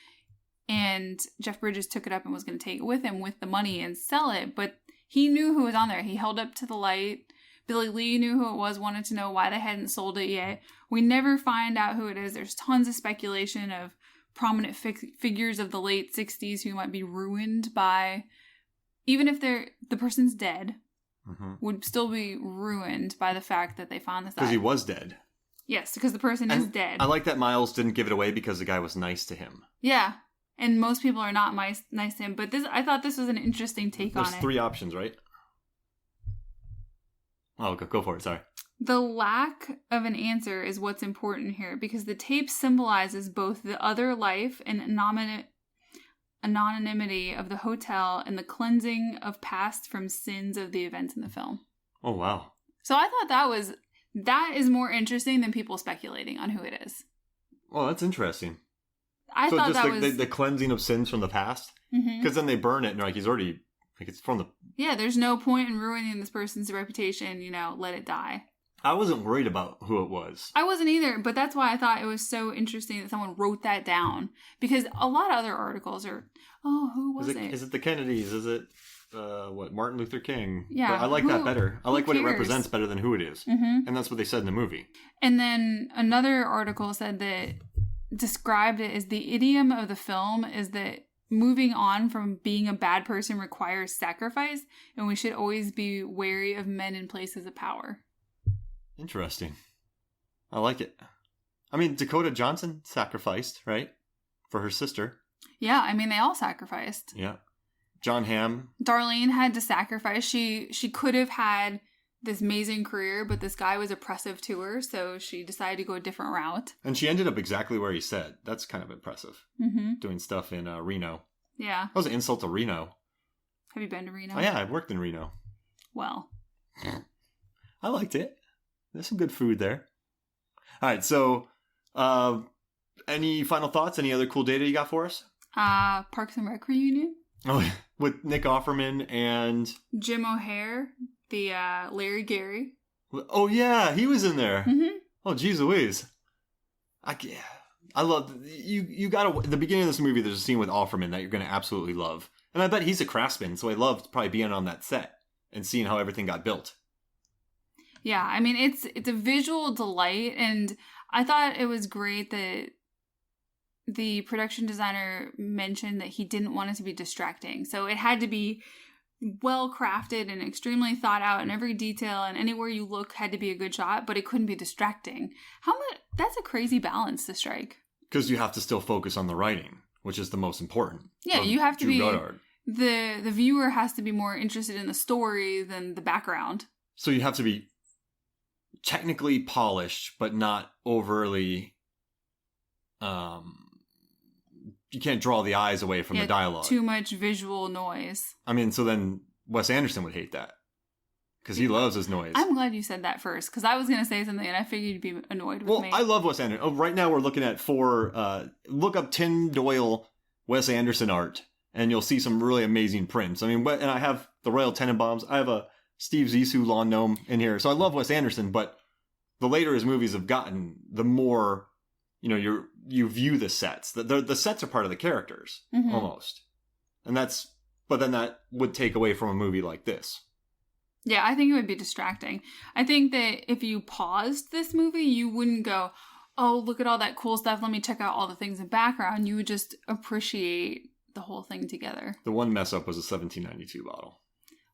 [SPEAKER 2] And Jeff Bridges took it up and was going to take it with him with the money and sell it. But he knew who was on there. He held up to the light. Billy Lee knew who it was, wanted to know why they hadn't sold it yet. We never find out who it is. There's tons of speculation of prominent figures of the late 60s who might be ruined by, even if the person's dead, would still be ruined by the fact that they found this.
[SPEAKER 1] Because he was dead.
[SPEAKER 2] Yes, because the person is dead.
[SPEAKER 1] I like that Miles didn't give it away because the guy was nice to him.
[SPEAKER 2] Yeah, and most people are not nice to him. But I thought this was an interesting take on it.
[SPEAKER 1] There's 3 options, right? Oh, go for it. Sorry.
[SPEAKER 2] The lack of an answer is what's important here because the tape symbolizes both the other life and anonymity of the hotel and the cleansing of past from sins of the events in the film.
[SPEAKER 1] Oh, wow.
[SPEAKER 2] So I thought that is more interesting than people speculating on who it is.
[SPEAKER 1] Well, that's interesting.
[SPEAKER 2] I thought that was
[SPEAKER 1] the cleansing of sins from the past? Because then they burn it and they're like, he's already, like it's from the...
[SPEAKER 2] Yeah, there's no point in ruining this person's reputation, let it die.
[SPEAKER 1] I wasn't worried about who it was.
[SPEAKER 2] I wasn't either, but that's why I thought it was so interesting that someone wrote that down. Because a lot of other articles are, who was it?
[SPEAKER 1] Is it the Kennedys? Is it, Martin Luther King?
[SPEAKER 2] Yeah.
[SPEAKER 1] But I like that better. I like what it
[SPEAKER 2] cares?
[SPEAKER 1] represents better than who it is. And that's what they said in the movie.
[SPEAKER 2] And then another article said that described it as the idiom of the film is that moving on from being a bad person requires sacrifice, and we should always be wary of men in places of power.
[SPEAKER 1] Interesting. I like it. I mean, Dakota Johnson sacrificed, right? For her sister.
[SPEAKER 2] Yeah, I mean, they all sacrificed.
[SPEAKER 1] Yeah. John Hamm.
[SPEAKER 2] Darlene had to sacrifice. She could have had this amazing career, but this guy was oppressive to her, so she decided to go a different route.
[SPEAKER 1] And she ended up exactly where he said. That's kind of impressive. Doing stuff in Reno. Yeah. That was an insult to Reno.
[SPEAKER 2] Have you been to Reno?
[SPEAKER 1] Oh, yeah, I've worked in Reno.
[SPEAKER 2] Well.
[SPEAKER 1] I liked it. There's some good food there. All right, so any final thoughts? Any other cool data you got for us?
[SPEAKER 2] Parks and Rec reunion.
[SPEAKER 1] Oh, with Nick Offerman and...
[SPEAKER 2] Jim O'Hare, the Larry Gary.
[SPEAKER 1] Oh, yeah, he was in there. Oh, geez Louise. I love... You got to... The beginning of this movie, there's a scene with Offerman that you're going to absolutely love. And I bet he's a craftsman, so I loved probably being on that set and seeing how everything got built.
[SPEAKER 2] Yeah, I mean, it's a visual delight, and I thought it was great that the production designer mentioned that he didn't want it to be distracting. So it had to be well crafted and extremely thought out, and every detail and anywhere you look had to be a good shot, but it couldn't be distracting. How much? That's a crazy balance to strike. Because
[SPEAKER 1] you have to still focus on the writing, which is the most important.
[SPEAKER 2] Yeah, you have to be... Goddard. The viewer has to be more interested in the story than the background.
[SPEAKER 1] So you have to be technically polished, but not overly... you can't draw the eyes away from the dialogue.
[SPEAKER 2] Too much visual noise.
[SPEAKER 1] I mean, so then Wes Anderson would hate that. Because he loves his noise.
[SPEAKER 2] I'm glad you said that first, because I was going to say something and I figured you'd be annoyed with me.
[SPEAKER 1] Well, I love Wes Anderson. Oh, right now we're looking at look up Tim Doyle Wes Anderson art, and you'll see some really amazing prints. I mean, and I have the Royal Tenenbaums. I have a Steve Zissou lawn gnome in here. So I love Wes Anderson, but the later his movies have gotten, the more, you view the sets. The sets are part of the characters, almost. But then that would take away from a movie like this.
[SPEAKER 2] Yeah, I think it would be distracting. I think that if you paused this movie, you wouldn't go, oh, look at all that cool stuff. Let me check out all the things in background. You would just appreciate the whole thing together.
[SPEAKER 1] The one mess up was a 1792 bottle.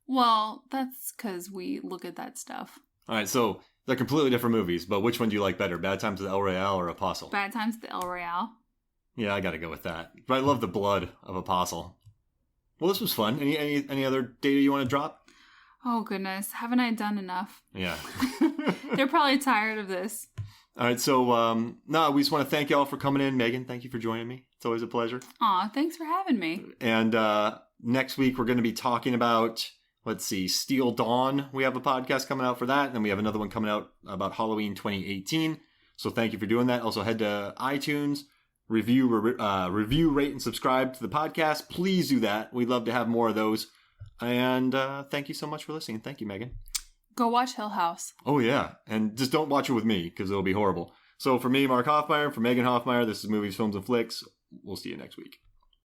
[SPEAKER 2] Well, that's because we look at that stuff.
[SPEAKER 1] All right, so they're completely different movies, but which one do you like better? Bad Times at El Royale or Apostle?
[SPEAKER 2] Bad Times at El Royale.
[SPEAKER 1] Yeah, I got to go with that. But I love the blood of Apostle. Well, this was fun. Any other data you want to drop?
[SPEAKER 2] Oh, goodness. Haven't I done enough?
[SPEAKER 1] Yeah.
[SPEAKER 2] They're probably tired of this.
[SPEAKER 1] All right, so we just want to thank y'all for coming in. Megan, thank you for joining me. It's always a pleasure.
[SPEAKER 2] Aw, thanks for having me.
[SPEAKER 1] And next week we're going to be talking about, Steel Dawn. We have a podcast coming out for that, and then we have another one coming out about Halloween 2018. So thank you for doing that. Also head to iTunes, review, rate, and subscribe to the podcast. Please do that. We'd love to have more of those. And thank you so much for listening. Thank you, Megan.
[SPEAKER 2] Go watch Hill House.
[SPEAKER 1] Oh, yeah. And just don't watch it with me, because it'll be horrible. So for me, Mark Hoffmeyer, for Megan Hoffmeyer, this is Movies, Films, and Flicks. We'll see you next week.